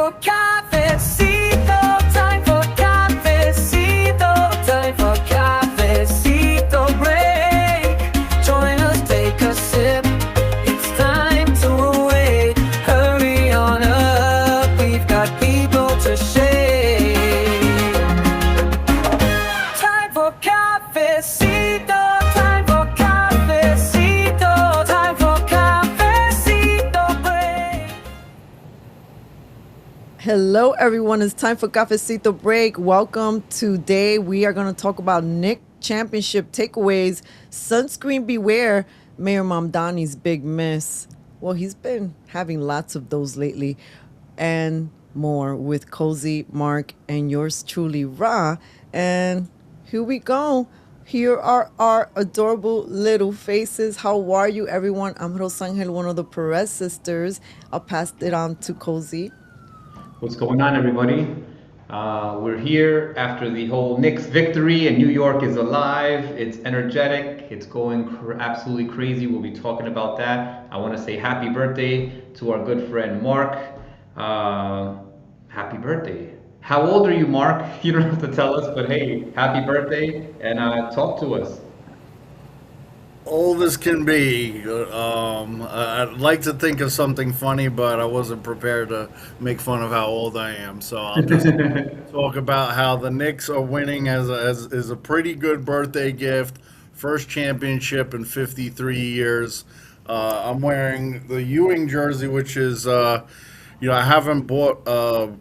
for cafecito, time for cafecito, time for cafecito break. Join us, take a sip. It's time to wait. Hurry on up, we've got people to shake. Time for cafecito, time for cafecito, time for cafecito break. Hello, everyone. It's time for Cafecito Break. Welcome. Today, we are going to talk about Knicks championship takeaways. Sunscreen beware. Mayor Mamdani's big miss. Well, he's been having lots of those lately, and more with Kozi, Mark, and yours truly, Ra. And here we go. Here are our adorable little faces. How are you, everyone? I'm Rosangel, one of the Pérez sisters. I'll pass it on to Kozi. What's going on, everybody? We're here after the whole Knicks victory, and New York is alive. It's energetic. It's going absolutely crazy. We'll be talking about that. I want to say happy birthday to our good friend Mark. Happy birthday. How old are you, Mark? You don't have to tell us, but hey, happy birthday, and talk to us. Old as can be. I'd like to think of something funny, but I wasn't prepared to make fun of how old I am. So I'll just talk about how the Knicks are winning as is a pretty good birthday gift. First championship in 53 years. I'm wearing the Ewing jersey, which is, I haven't bought a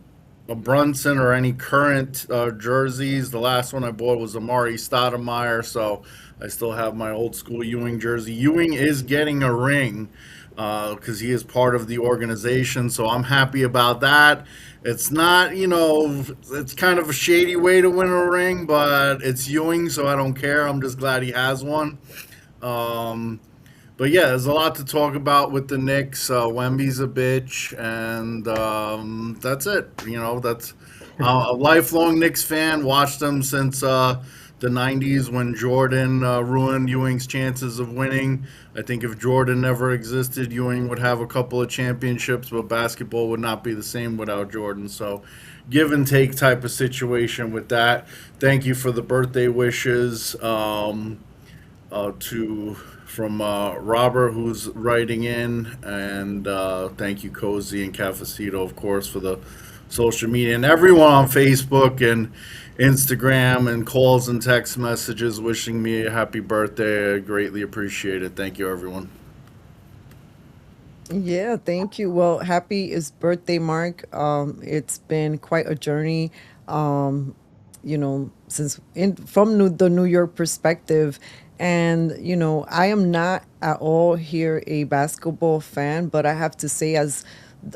Brunson or any current jerseys. The last one I bought was Amari Stoudemire, so I still have my old school Ewing jersey. Ewing is getting a ring because he is part of the organization, so I'm happy about that. It's not, it's kind of a shady way to win a ring, but it's Ewing, so I don't care. I'm just glad he has one. But yeah, there's a lot to talk about with the Knicks. Wemby's a bitch, and that's it. That's a lifelong Knicks fan. Watched them since the 90s when Jordan ruined Ewing's chances of winning. I think if Jordan never existed, Ewing would have a couple of championships, but basketball would not be the same without Jordan. So give and take type of situation with that. Thank you for the birthday wishes from Robert, who's writing in, and thank you, Kozi and Cafecito, of course, for the social media, and everyone on Facebook and Instagram and calls and text messages wishing me a happy birthday. I greatly appreciate it. Thank you, everyone. Yeah, thank you. Well, happy is birthday, Mark. It's been quite a journey, since from the New York perspective. And, I am not at all here a basketball fan, but I have to say, as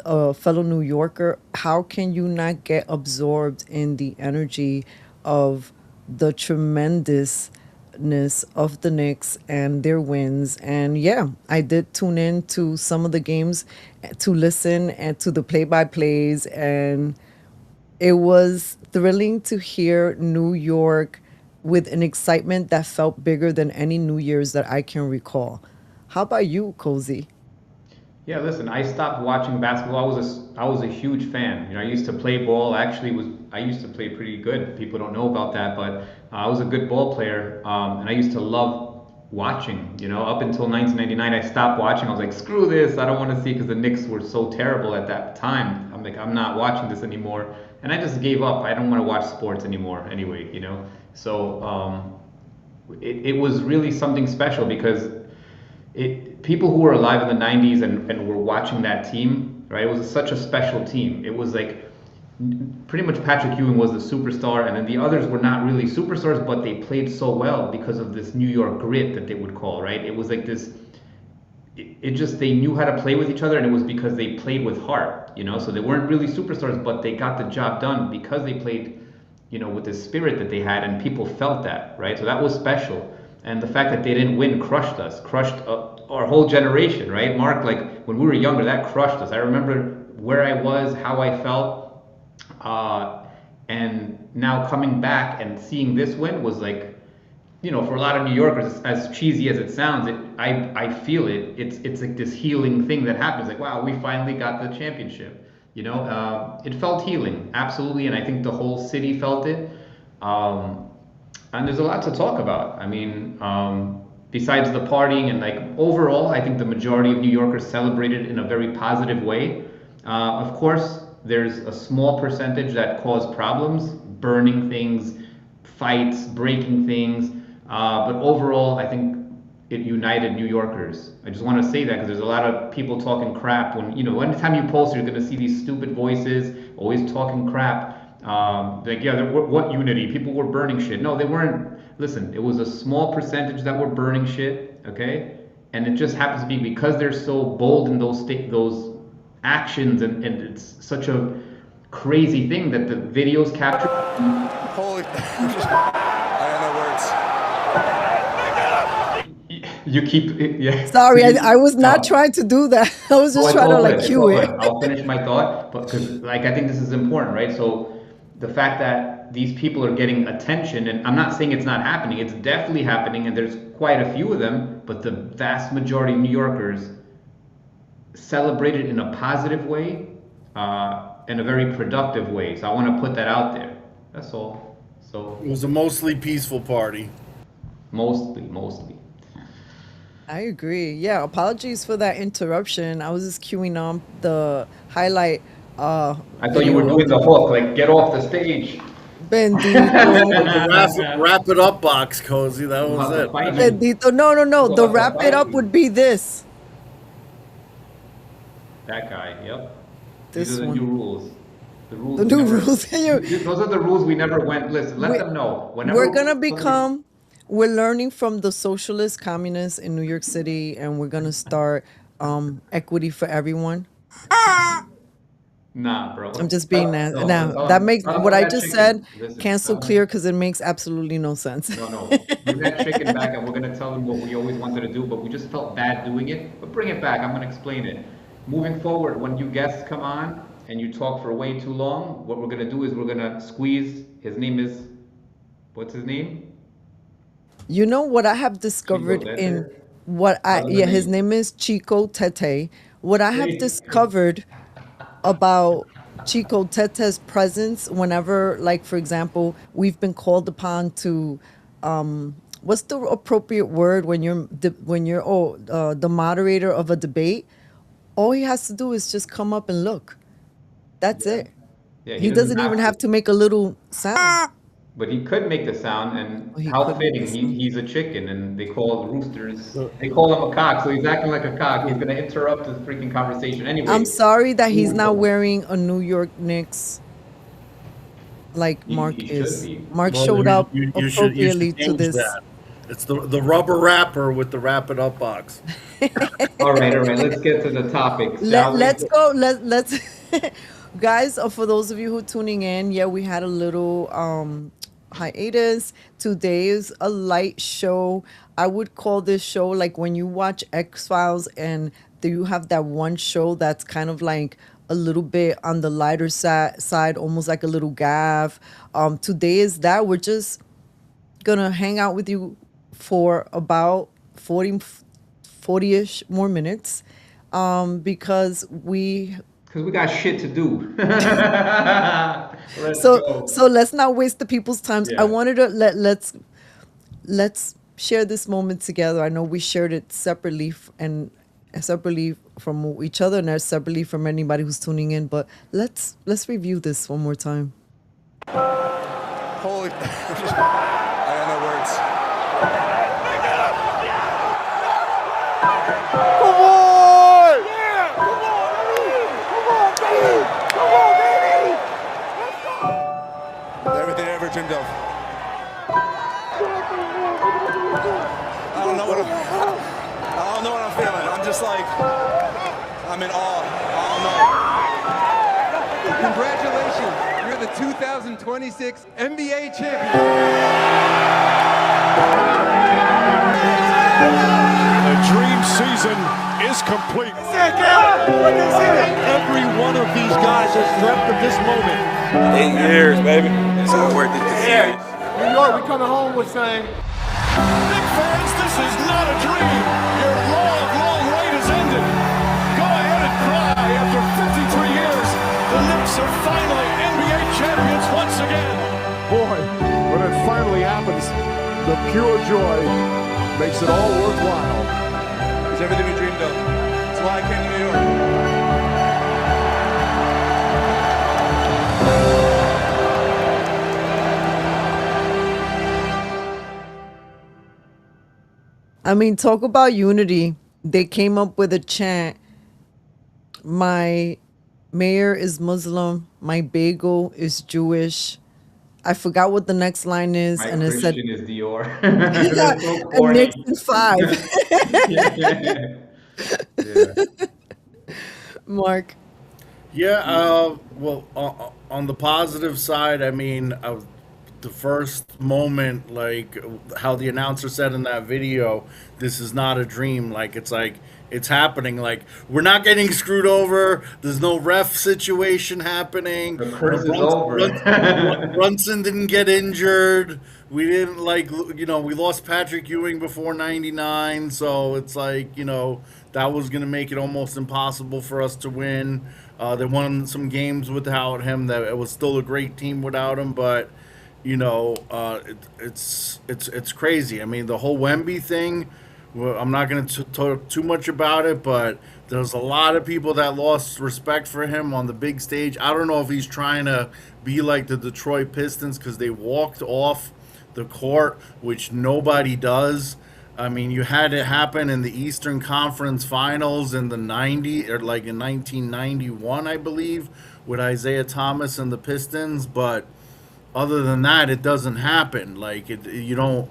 a fellow New Yorker, how can you not get absorbed in the energy of the tremendousness of the Knicks and their wins? And yeah, I did tune in to some of the games to listen and to the play-by-plays, and it was thrilling to hear New York with an excitement that felt bigger than any New Year's that I can recall. How about you, Kozi? Yeah, listen, I stopped watching basketball. I was a huge fan. I used to play ball. I used to play pretty good. People don't know about that, but I was a good ball player, and I used to love watching. Up until 1999, I stopped watching. I was like, screw this. I don't want to see, because the Knicks were so terrible at that time. I'm like, I'm not watching this anymore, and I just gave up. I don't want to watch sports anymore anyway. So it was really something special, because people who were alive in the 90s and were watching that team, right? It was such a special team. It was like pretty much Patrick Ewing was the superstar, and then the others were not really superstars, but they played so well because of this New York grit that they would call, right? It was like this, they knew how to play with each other, and it was because they played with heart, So they weren't really superstars, but they got the job done because they played, with the spirit that they had, and people felt that, right? So that was special. And the fact that they didn't win crushed us, crushed our whole generation, right? Mark, like when we were younger, that crushed us. I remember where I was, how I felt, and now coming back and seeing this win was like, for a lot of New Yorkers, as cheesy as it sounds, I feel it. It's like this healing thing that happens. Like, wow, we finally got the championship. It felt healing, absolutely, and I think the whole city felt it. And there's a lot to talk about. I mean, besides the partying and like overall, I think the majority of New Yorkers celebrated in a very positive way. Of course, there's a small percentage that caused problems, burning things, fights, breaking things. But overall, I think it united New Yorkers. I just want to say that because there's a lot of people talking crap anytime you post, you're going to see these stupid voices always talking crap. What unity? People were burning shit. No, they weren't. Listen, it was a small percentage that were burning shit, okay? And it just happens to be because they're so bold in those actions, and it's such a crazy thing that the videos capture. Holy, I have no words. You keep, yeah. Sorry, I was not trying to do that. I was just trying to like cue it. I'll finish my thought, but because I think this is important, right? So the fact that these people are getting attention, and I'm not saying it's not happening, it's definitely happening, and there's quite a few of them, but the vast majority of New Yorkers celebrated in a positive way, in a very productive way. So I want to put that out there. That's all. So It was a mostly peaceful party. mostly. I agree. Yeah, apologies for that interruption. I was just queuing on the highlight. I thought you were doing the hook, like get off the stage. Bendito. The wrap it up box, Kozi. That was it. Bendito. No. The wrap it up would be this. That guy, yep. This These are the one. new rules. The rules. The we new never- rules. Those are the rules we never went. Listen, let We- them know. Whenever We're gonna become. We're learning from the socialist communists in New York City, and we're gonna start equity for everyone. Nah, bro. I'm just being No, nasty. no, Now no, that makes no, what I that just chicken. said Listen, cancel no, clear because it makes absolutely no sense. No. Bring that chicken back, and we're gonna tell them what we always wanted to do, but we just felt bad doing it. But bring it back. I'm gonna explain it. Moving forward, when you guests come on and you talk for way too long, what we're gonna do is we're gonna squeeze. His name is, what's his name? You know what I have discovered Chico in Tete? what I How's the yeah, his name? name is Chico Tete. What I have Hey. discovered about Chico Tete's presence whenever, like for example, we've been called upon to what's the appropriate word when you're the moderator of a debate? All he has to do is just come up and look. That's it. Yeah, He doesn't even have to make a little sound. But he could make the sound, and He how could make fitting. the sound. He's a chicken, and they call roosters. They call him a cock, so he's acting like a cock. He's gonna interrupt the freaking conversation. Anyway, I'm sorry that he's moving not forward. wearing a New York Knicks like Mark he should is. be. Mark Well, showed you- up you should appropriately to change this. that. It's the rubber wrapper with the wrap it up box. All right. Let's get to the topic. shall we? Let's go. Let's guys. For those of you who are tuning in, yeah, we had a little hiatus. Today is a light show. I would call this show like when you watch X-Files and you have that one show that's kind of like a little bit on the lighter side, almost like a little gaff. Today is that. We're just gonna hang out with you for about 40-ish more minutes because we got shit to do. Let's go. so let's not waste the people's times. Yeah. I wanted to let's share this moment together. I know we shared it separately separately from each other and separately from anybody who's tuning in, but let's review this one more time. Holy, I have no words. Everything I ever dreamed of. I don't know what I'm feeling. I'm just like, I'm in awe. I don't know. Congratulations, you're the 2026 NBA champion. The dream season is complete. Every one of these guys has dreamt of this moment. 8 years, baby. It's all worth it. This year. New York, we coming home with saying, Knicks fans, this is not a dream. Your long, long wait has ended. Go ahead and cry. After 53 years, the Knicks are finally NBA champions once again. Boy, when it finally happens, the pure joy makes it all worthwhile. It's everything we dreamed of. That's why I came to New York. I mean, talk about unity. They came up with a chant. My mayor is Muslim. My bagel is Jewish. I forgot what the next line is. My and it said, Christian is Dior. yeah, That's so and corny. Knicks is 5. Yeah. Mark. Yeah, well, on the positive side, I mean, the first moment, like how the announcer said in that video, this is not a dream. Like, it's happening. Like, we're not getting screwed over. There's no ref situation happening. The curse is over. Brunson didn't get injured. We didn't, like, we lost Patrick Ewing before 99. So it's like, that was going to make it almost impossible for us to win. They won some games without him. That it was still a great team without him, but it's crazy. I mean, the whole Wemby thing. Well, I'm not going to talk too much about it, but there's a lot of people that lost respect for him on the big stage. I don't know if he's trying to be like the Detroit Pistons because they walked off the court, which nobody does. I mean, you had it happen in the Eastern Conference Finals in the 90s, or like in 1991, I believe, with Isaiah Thomas and the Pistons. But other than that, it doesn't happen. Like, you don't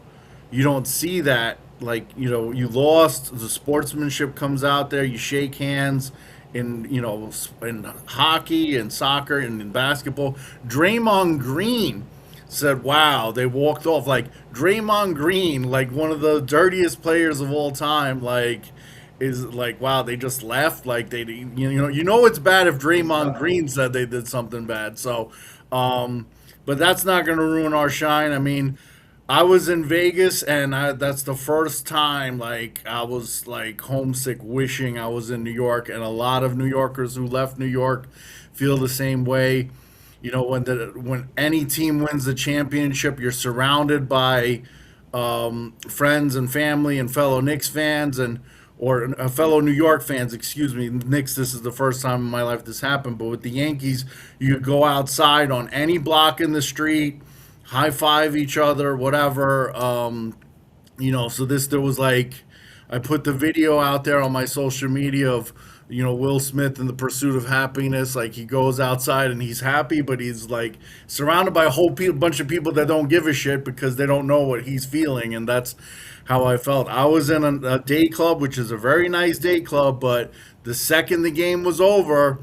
see that. Like, you lost, the sportsmanship comes out there, you shake hands in hockey and soccer and in basketball. Draymond Green said, wow, they walked off. Like, Draymond Green, like one of the dirtiest players of all time, like, is like, wow, they just left. Like, they, it's bad if Draymond Green said they did something bad. So, but that's not going to ruin our shine. I mean, I was in Vegas, and that's the first time, like, I was, like, homesick, wishing I was in New York, and a lot of New Yorkers who left New York feel the same way. When any team wins the championship, you're surrounded by friends and family and fellow Knicks fans or fellow New York fans, excuse me. Knicks, this is the first time in my life this happened, but with the Yankees, you go outside on any block in the street, high five each other, whatever. So there was like, I put the video out there on my social media of, Will Smith in The Pursuit of Happiness. Like, he goes outside and he's happy, but he's like surrounded by a whole bunch of people that don't give a shit because they don't know what he's feeling. And that's how I felt. I was in a day club, which is a very nice day club, but the second the game was over,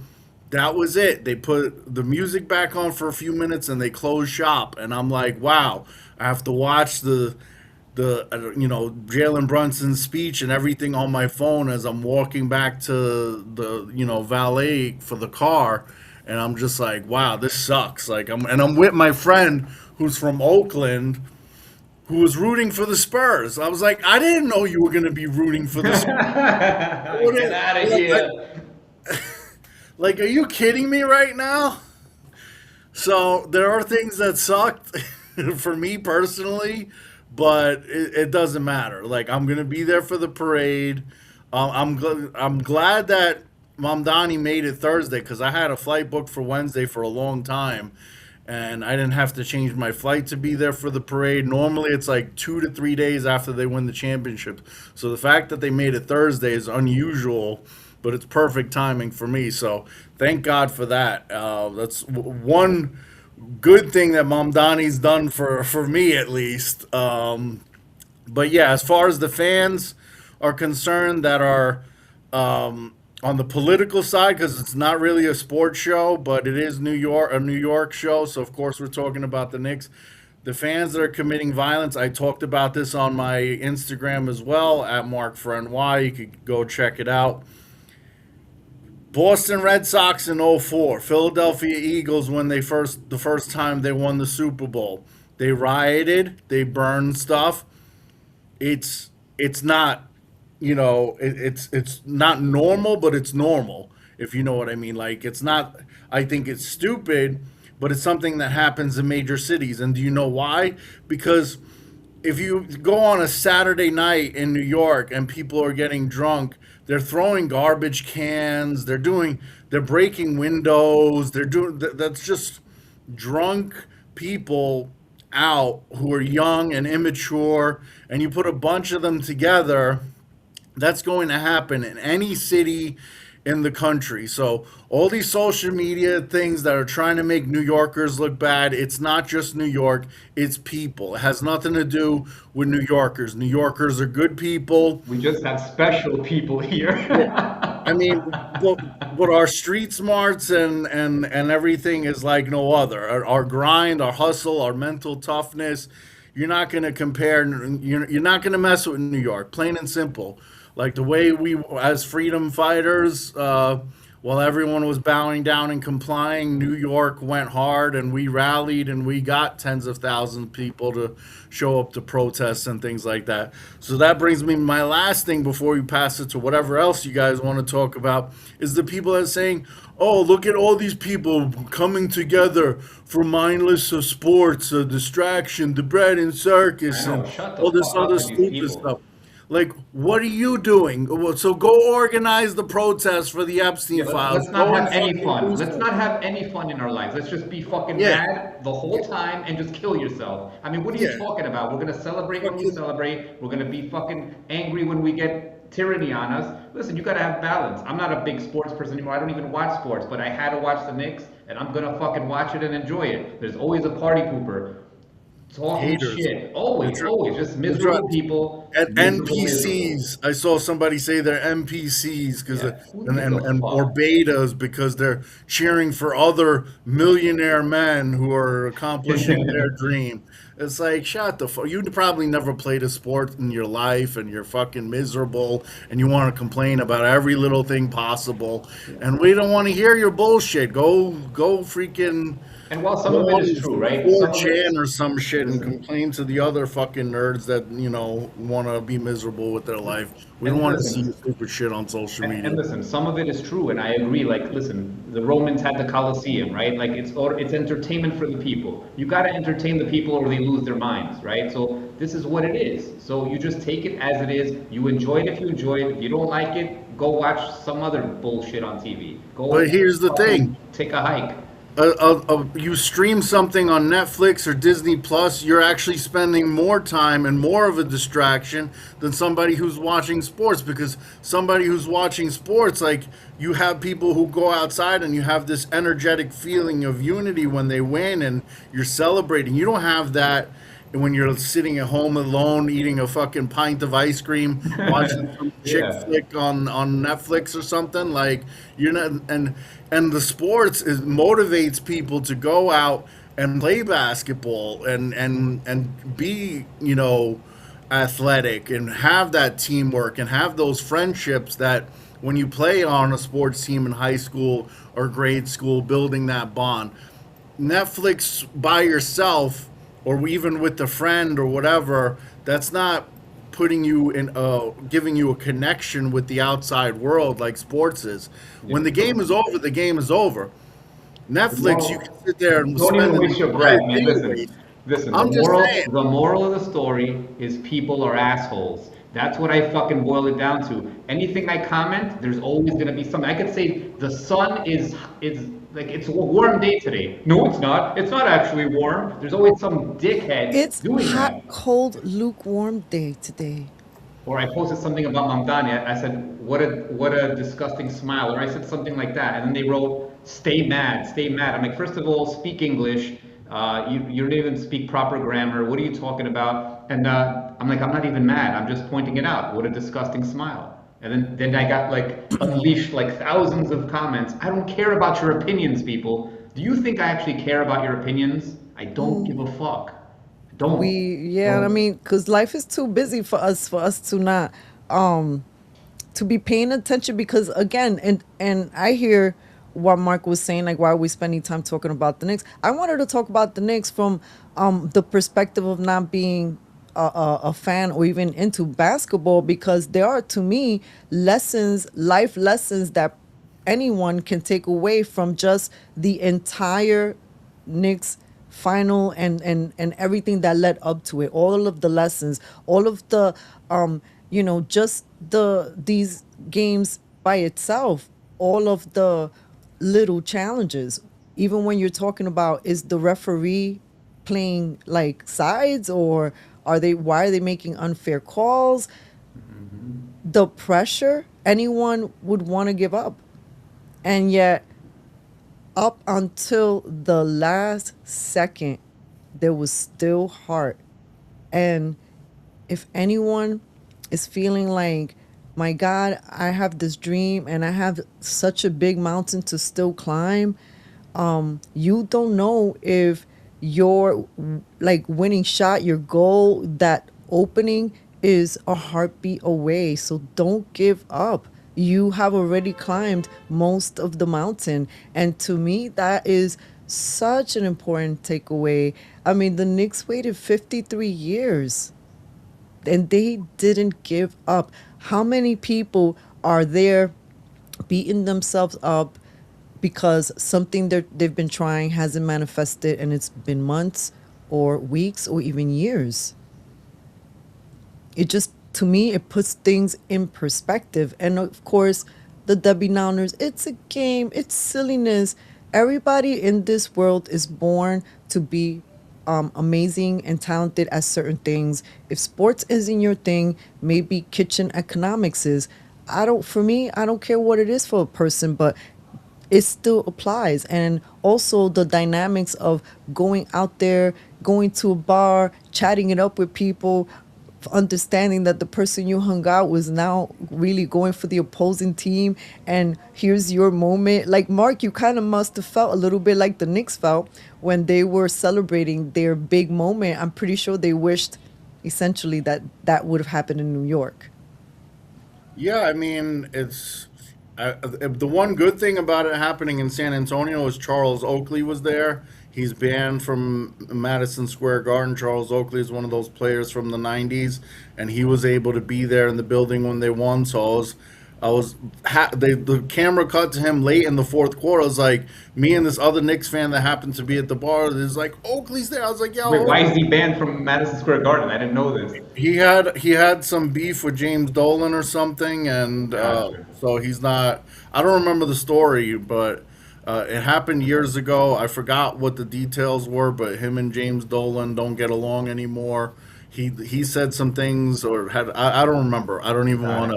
that was it. They put the music back on for a few minutes and they closed shop. And I'm like, wow, I have to watch the Jalen Brunson's speech and everything on my phone as I'm walking back to the valet for the car. And I'm just like, wow, this sucks. Like, I'm with my friend who's from Oakland, who was rooting for the Spurs. I was like, I didn't know you were going to be rooting for the Spurs. Get out of here. Like, are you kidding me right now? So there are things that sucked for me personally, but it doesn't matter. Like, I'm gonna be there for the parade. I'm glad that Mamdani made it Thursday because I had a flight booked for Wednesday for a long time, and I didn't have to change my flight to be there for the parade. Normally, it's like 2 to 3 days after they win the championship. So the fact that they made it Thursday is unusual, but it's perfect timing for me. So thank God for that. That's one good thing that Mamdani's done for me, at least. But yeah, as far as the fans are concerned that are on the political side, because it's not really a sports show, but it is a New York show. So of course we're talking about the Knicks. The fans that are committing violence, I talked about this on my Instagram as well, at MarkForNY. You could go check it out. Boston Red Sox in '04, Philadelphia Eagles when the first time they won the Super Bowl. They rioted, they burned stuff. It's not, it's not normal, but it's normal, if you know what I mean. Like, it's not, I think it's stupid, but it's something that happens in major cities. And do you know why? Because if you go on a Saturday night in New York and people are getting drunk, they're throwing garbage cans, they're breaking windows, that's just drunk people out who are young and immature, and you put a bunch of them together, that's going to happen in any city in the country. So all these social media things that are trying to make New Yorkers look bad, it's not just New York, it's people. It has nothing to do with New Yorkers. New Yorkers are good people. We just have special people here. I mean, but our street smarts and everything is like no other. Our grind, our hustle, our mental toughness, you're not going to compare, you're not going to mess with New York, plain and simple. Like the way we, as freedom fighters, while everyone was bowing down and complying, New York went hard and we rallied and we got tens of thousands of people to show up to protests and things like that. So that brings me to my last thing before we pass it to whatever else you guys want to talk about, is the people that are saying, oh, look at all these people coming together for mindless sports, distraction, the bread and circus, and all this other stupid stuff. Like, what are you doing? So go organize the protest for the Epstein files. Let's not have any fun. Let's not have any fun in our lives. Let's just be fucking mad the whole time and just kill yourself. I mean, what are you talking about? We're going to celebrate when we celebrate. We're going to be fucking angry when we get tyranny on us. Listen, you got to have balance. I'm not a big sports person anymore. I don't even watch sports, but I had to watch the Knicks, and I'm going to fucking watch it and enjoy it. There's always a party pooper. Talking haters. Shit. Always, just miserable people. At NPCs, I saw somebody say they're NPCs because or betas because they're cheering for other millionaire men who are accomplishing their dream. It's like, shut the fuck. You probably never played a sport in your life and you're fucking miserable and you want to complain about every little thing possible. And we don't want to hear your bullshit. Go freaking. And while some of it is true, right? 4chan or some shit and complain to the other fucking nerds that, want to be miserable with their life. We don't want to see stupid shit on social media. And listen, some of it is true, and I agree. Like, listen, the Romans had the Colosseum, right? Like, it's entertainment for the people. You got to entertain the people or they lose their minds, right? So this is what it is. So you just take it as it is. You enjoy it if you enjoy it. If you don't like it, go watch some other bullshit on TV. But here's the thing. Take a hike. You stream something on Netflix or Disney Plus, you're actually spending more time and more of a distraction than somebody who's watching sports, because somebody who's watching sports, like, you have people who go outside and you have this energetic feeling of unity when they win and you're celebrating. You don't have that when you're sitting at home alone eating a fucking pint of ice cream, watching some chick flick on Netflix or something. Like, you're not, and the sports motivates people to go out and play basketball and be, athletic and have that teamwork and have those friendships that when you play on a sports team in high school or grade school, building that bond. Netflix by yourself, or even with a friend or whatever, that's not putting you in, giving you a connection with the outside world like sports is. When the game is over, the game is over. Netflix, you can sit there and don't even waste your breath, man. Listen. The moral of the story is people are assholes. That's what I fucking boil it down to. Anything I comment, there's always gonna be something. I could say the sun is like, it's a warm day today. No, it's not. It's not actually warm. There's always some dickhead doing that. It's hot, cold, lukewarm day today. Or I posted something about Mamdani. I said, what a disgusting smile. Or I said something like that. And then they wrote, stay mad, stay mad. I'm like, first of all, speak English. You don't even speak proper grammar. What are you talking about? And I'm like, I'm not even mad. I'm just pointing it out. What a disgusting smile. And then I got like unleashed like thousands of comments. I don't care about your opinions, people. Do you think I actually care about your opinions? I don't give a fuck. Don't. I mean, because life is too busy for us to not to be paying attention, because again, and I hear what Mark was saying, like, why are we spending time talking about the Knicks? I wanted to talk about the Knicks from the perspective of not being a fan or even into basketball, because there are, to me, life lessons that anyone can take away from just the entire Knicks final and everything that led up to it, all of the lessons, all of the just these games by itself, all of the little challenges. Even when you're talking about, is the referee playing like sides, or why are they making unfair calls? The pressure, anyone would want to give up. And yet, up until the last second, there was still heart. And if anyone is feeling like, my God, I have this dream and I have such a big mountain to still climb, you don't know if your like winning shot, your goal, that opening is a heartbeat away. So don't give up. You have already climbed most of the mountain. And to me, that is such an important takeaway. I mean, the Knicks waited 53 years and they didn't give up. How many people are there beating themselves up because something they've been trying hasn't manifested, and it's been months or weeks or even years? It just, to me, it puts things in perspective. And of course, the Debbie Downers, it's a game, it's silliness. Everybody in this world is born to be amazing and talented at certain things. If sports isn't your thing, maybe kitchen economics is. For me, I don't care what it is for a person, but it still applies. And also the dynamics of going out there, going to a bar, chatting it up with people, understanding that the person you hung out was now really going for the opposing team, and here's your moment. Like, Mark, you kind of must have felt a little bit like the Knicks felt when they were celebrating their big moment. I'm pretty sure they wished essentially that would have happened in New York. Yeah, I mean, it's the one good thing about it happening in San Antonio is Charles Oakley was there. He's banned from Madison Square Garden. Charles Oakley is one of those players from the 90s, and he was able to be there in the building when they won. So the camera cut to him late in the fourth quarter. I was like, me and this other Knicks fan that happened to be at the bar is like, Oakley's there. I was like, yo. Wait, why is he banned from Madison Square Garden? I didn't know this. He had some beef with James Dolan or something, and so he's not. I don't remember the story, but it happened years ago. I forgot what the details were, but him and James Dolan don't get along anymore. He said some things, or I don't remember. I don't even want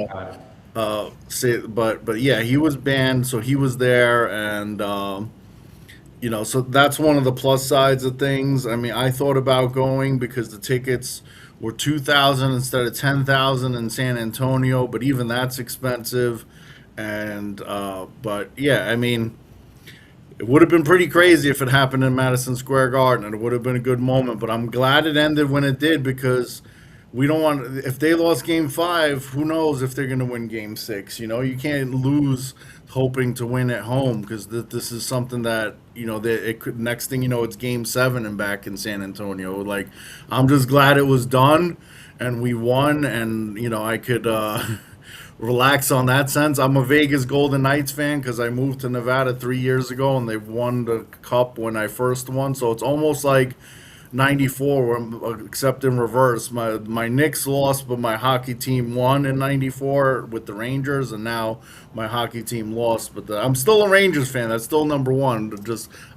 to say it, but yeah, he was banned, so he was there, and so that's one of the plus sides of things. I mean, I thought about going because the tickets were 2,000 instead of 10,000 in San Antonio, but even that's expensive. And but yeah, I mean, it would have been pretty crazy if it happened in Madison Square Garden, and it would have been a good moment. But I'm glad it ended when it did, because we don't want, if they lost Game 5, who knows if they're going to win Game 6. You can't lose hoping to win at home, because this is something that it could, next thing you know, it's Game 7 and back in San Antonio. Like, I'm just glad it was done and we won, and I could relax on that sense. I'm a Vegas Golden Knights fan because I moved to Nevada 3 years ago, and they won the cup when I first won. So it's almost like 94, except in reverse. My Knicks lost, but my hockey team won in 94 with the Rangers, and now my hockey team lost. But I'm still a Rangers fan. That's still number one.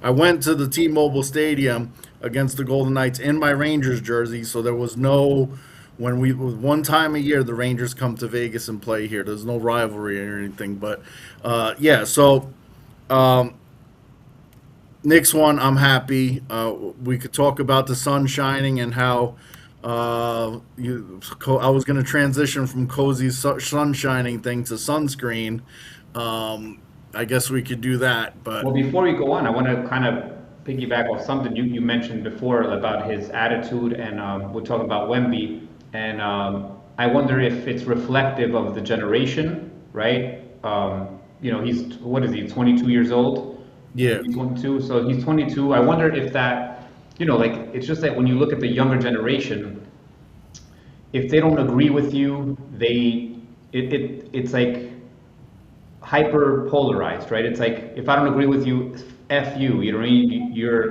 I went to the T-Mobile Stadium against the Golden Knights in my Rangers jersey, so there was no. One time a year, the Rangers come to Vegas and play here. There's no rivalry or anything, but yeah. So Knicks won. I'm happy. We could talk about the sun shining and how I was going to transition from Kozi's sun shining thing to sunscreen. I guess we could do that. But well, before we go on, I want to kind of piggyback off something you mentioned before about his attitude, and we're talking about Wemby. And I wonder if it's reflective of the generation, right? He's, what is he, 22 years old? Yeah. He's 22, so he's 22. I wonder if that, it's just that when you look at the younger generation, if they don't agree with you, it's like, hyper polarized, right? It's like if I don't agree with you, f you. You know,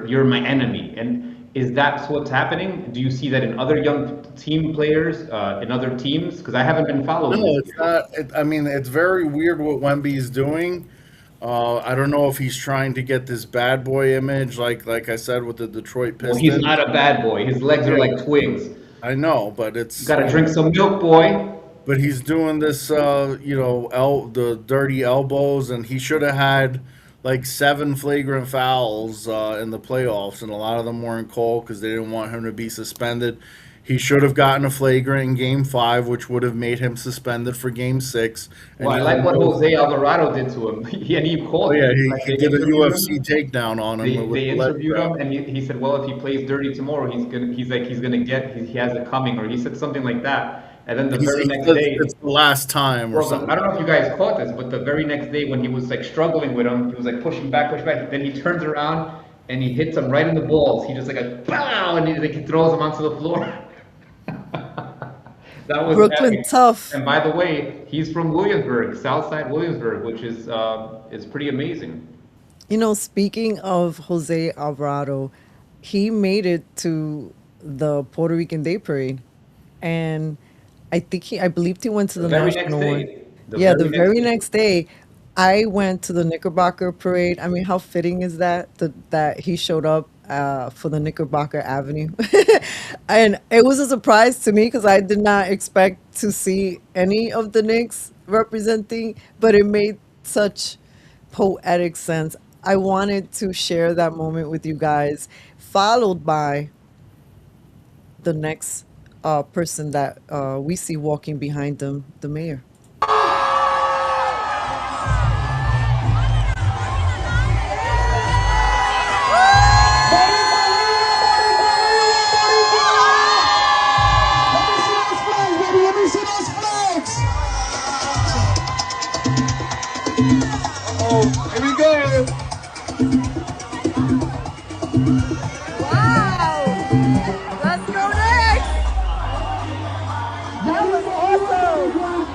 you're my enemy. And is that what's happening? Do you see that in other young team players, in other teams? Because I haven't been following No, this it's not. I mean, it's very weird what Wemby's doing. I don't know if he's trying to get this bad boy image, like I said with the Detroit Well, Pistons. he's not a bad boy. His legs are like twigs. I know, but You gotta drink some milk, boy. but he's doing this, the dirty elbows, and he should have had like 7 flagrant fouls in the playoffs, and a lot of them weren't called because they didn't want him to be suspended. He should have gotten a flagrant in Game 5, which would have made him suspended for Game 6. And Well, I like what Jose Alvarado did to him. He called yeah, him. he, Like, he they did a interviewed UFC him. takedown on him. with They the leg interviewed grab. him, and he said, "Well, if he plays dirty tomorrow, he's gonna get. He has it coming," or he said something like that. And then the very He next said day, it's the last time or well, something. I don't know if you guys caught this, but the very next day when he was like struggling with him, he was like pushing back, push back. Then he turns around and he hits him right in the balls. He just like a pow, and he throws him onto the floor. That was Brooklyn epic. tough. And by the way, he's from Williamsburg, Southside Williamsburg, which is pretty amazing. You know, speaking of Jose Alvarado, he made it to the Puerto Rican Day Parade, and I believed he went to the The very next national one. day. Yeah, the very next day, I went to the Knickerbocker parade. I mean, how fitting is that that he showed up for the Knickerbocker Avenue, and it was a surprise to me because I did not expect to see any of the Knicks representing, but it made such poetic sense. I wanted to share that moment with you guys, followed by the next person that we see walking behind them, the mayor. Here we go. Wow! Let's go next! That was awesome!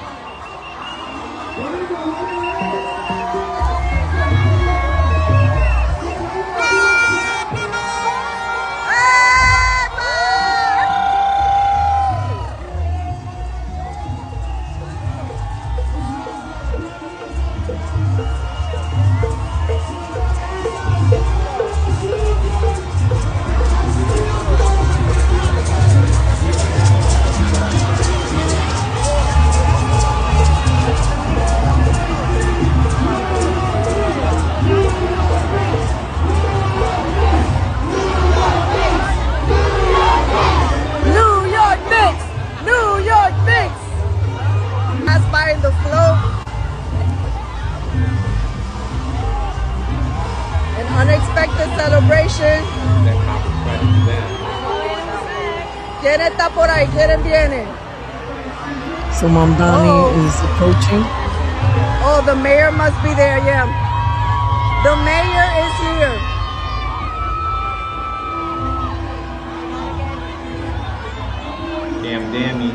New York Knicks! New York Knicks! Pass by in the float. An unexpected celebration. ¿Quién está por ahí? ¿Quién viene? So Mamdani is approaching. Oh, the mayor must be there, yeah. The mayor is here. Damn, Dammy.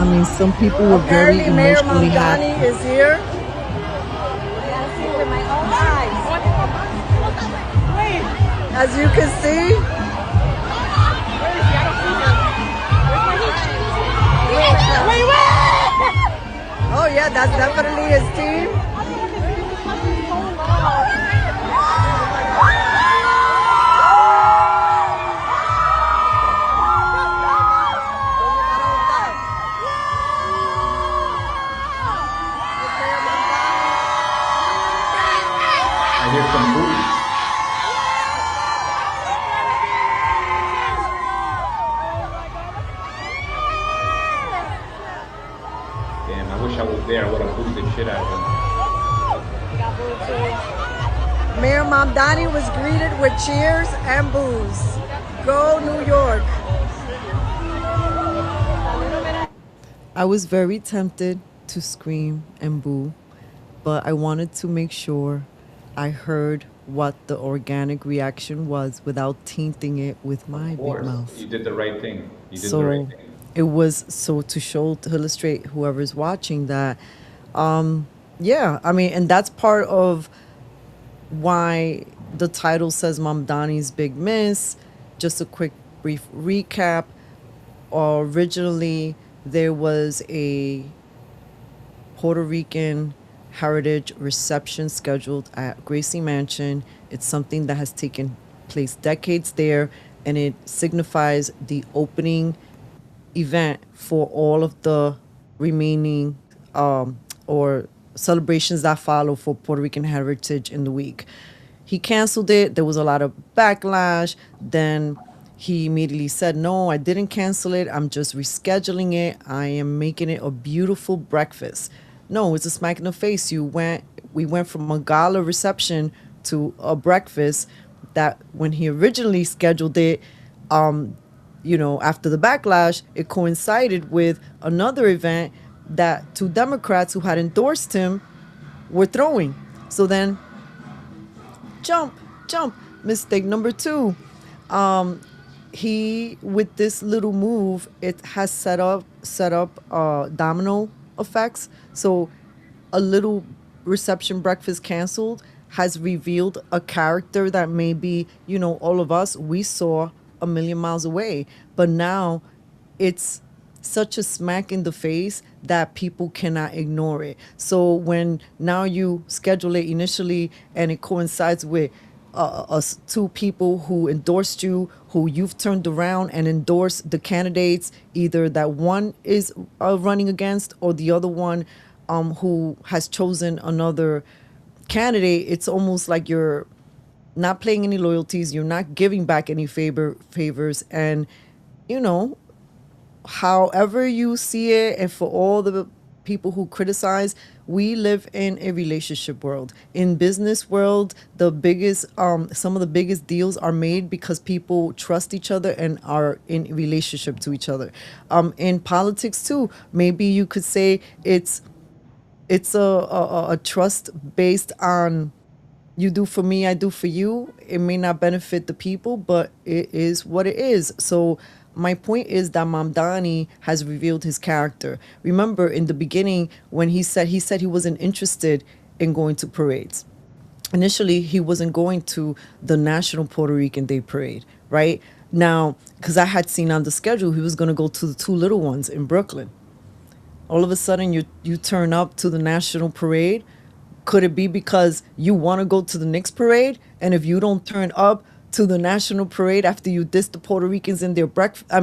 I mean, some people were very Apparently, Mayor emotionally Mamdani happy. is here. As you can see, oh yeah, that's definitely his team. I hear some booties. Damn, I wish I was there. I would have booed the shit out of him. Mayor Mamdani was greeted with cheers and boos. Go New York. I was very tempted to scream and boo, but I wanted to make sure I heard what the organic reaction was without tainting it with my Of big course, mouth. you did the right thing. You did the right So thing. it was so to illustrate whoever's watching that, yeah, I mean, and that's part of why the title says Mamdani's Big Miss. Just a quick brief recap. Originally, there was a Puerto Rican heritage reception scheduled at Gracie Mansion. It's something that has taken place decades there, and it signifies the opening event for all of the remaining or celebrations that follow for Puerto Rican heritage in the week. He canceled it. There was a lot of backlash. Then he immediately said, "No, I didn't cancel it. I'm just rescheduling it. I am making it a beautiful breakfast." No, it's a smack in the face. We went from a gala reception to a breakfast that when he originally scheduled it, after the backlash, it coincided with another event that two Democrats who had endorsed him were throwing. So then, jump, mistake number two. He, with this little move, it has set up domino effects. So a little reception breakfast canceled has revealed a character that maybe, all of us, we saw a million miles away. But now it's such a smack in the face that people cannot ignore it. So when now you schedule it initially and it coincides with us two people who endorsed you, who you've turned around and endorsed the candidates, either that one is running against or the other one who has chosen another candidate, it's almost like you're not playing any loyalties, you're not giving back any favors, and however you see it, and for all the people who criticize, we live in a relationship world. In business world, the biggest some of the biggest deals are made because people trust each other and are in relationship to each other. In politics too, maybe you could say it's a trust based on you do for me, I do for you. It may not benefit the people, but it is what it is. So my point is that Mamdani has revealed his character. Remember in the beginning when he said he wasn't interested in going to parades. Initially, he wasn't going to the National Puerto Rican Day Parade, right? Now, because I had seen on the schedule, he was going to go to the two little ones in Brooklyn. All of a sudden, you turn up to the National Parade. Could it be because you want to go to the Knicks parade? And if you don't turn up to the National Parade after you dissed the Puerto Ricans in their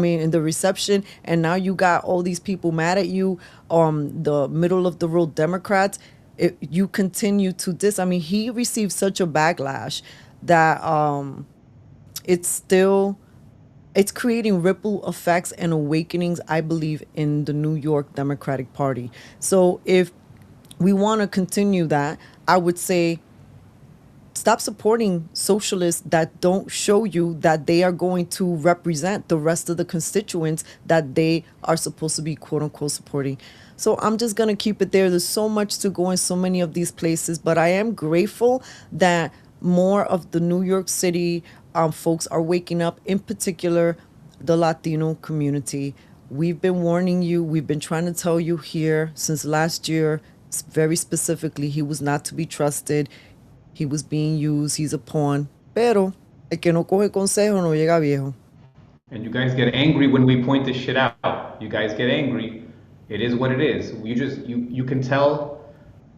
in the reception, and now you got all these people mad at you, the middle of the road Democrats, you continue to diss. I mean, he received such a backlash that it's creating ripple effects and awakenings, I believe, in the New York Democratic Party. So if we want to continue that, I would say stop supporting socialists that don't show you that they are going to represent the rest of the constituents that they are supposed to be quote unquote supporting. So I'm just going to keep it there. There's so much to go in so many of these places, but I am grateful that more of the New York City folks are waking up, in particular, the Latino community. We've been warning you. We've been trying to tell you here since last year. Very specifically, he was not to be trusted. He was being used. He's a pawn. Pero el que no coge consejo no llega viejo. And you guys get angry when we point this shit out. You guys get angry. It is what it is. You can tell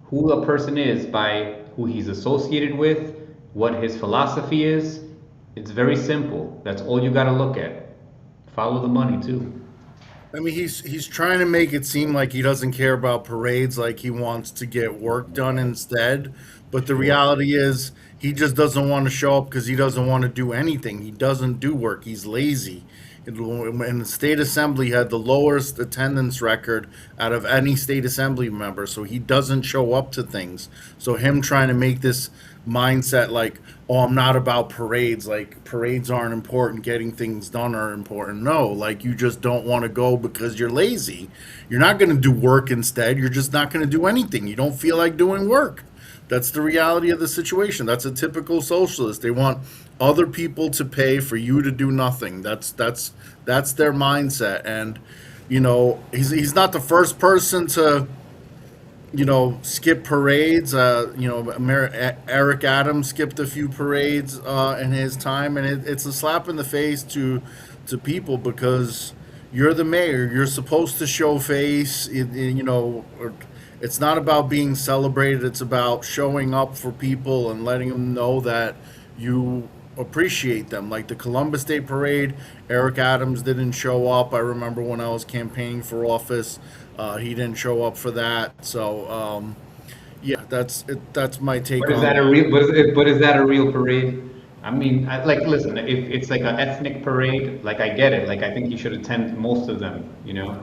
who a person is by who he's associated with, what his philosophy is. It's very simple. That's all you got to look at. Follow the money too. I mean, he's trying to make it seem like he doesn't care about parades, like he wants to get work done instead. But the reality is he just doesn't want to show up because he doesn't want to do anything. He doesn't do work. He's lazy. And the state assembly had the lowest attendance record out of any state assembly member, so he doesn't show up to things. So him trying to make this mindset like, oh, I'm not about parades, like parades aren't important, getting things done are important. No, like you just don't want to go because you're lazy. You're not going to do work instead. You're just not going to do anything. You don't feel like doing work. That's the reality of the situation. That's a typical socialist. They want other people to pay for you to do nothing. That's their mindset. And he's not the first person to skip parades. Eric Adams skipped a few parades in his time, and it's a slap in the face to people, because you're the mayor. You're supposed to show face. It's not about being celebrated. It's about showing up for people and letting them know that you appreciate them. Like the Columbus Day Parade, Eric Adams didn't show up. I remember when I was campaigning for office, he didn't show up for that. So, yeah, that's my take But is on that a it. real? But is that a real parade? I mean, listen. If it's like an ethnic parade, like I get it. Like I think you should attend most of them.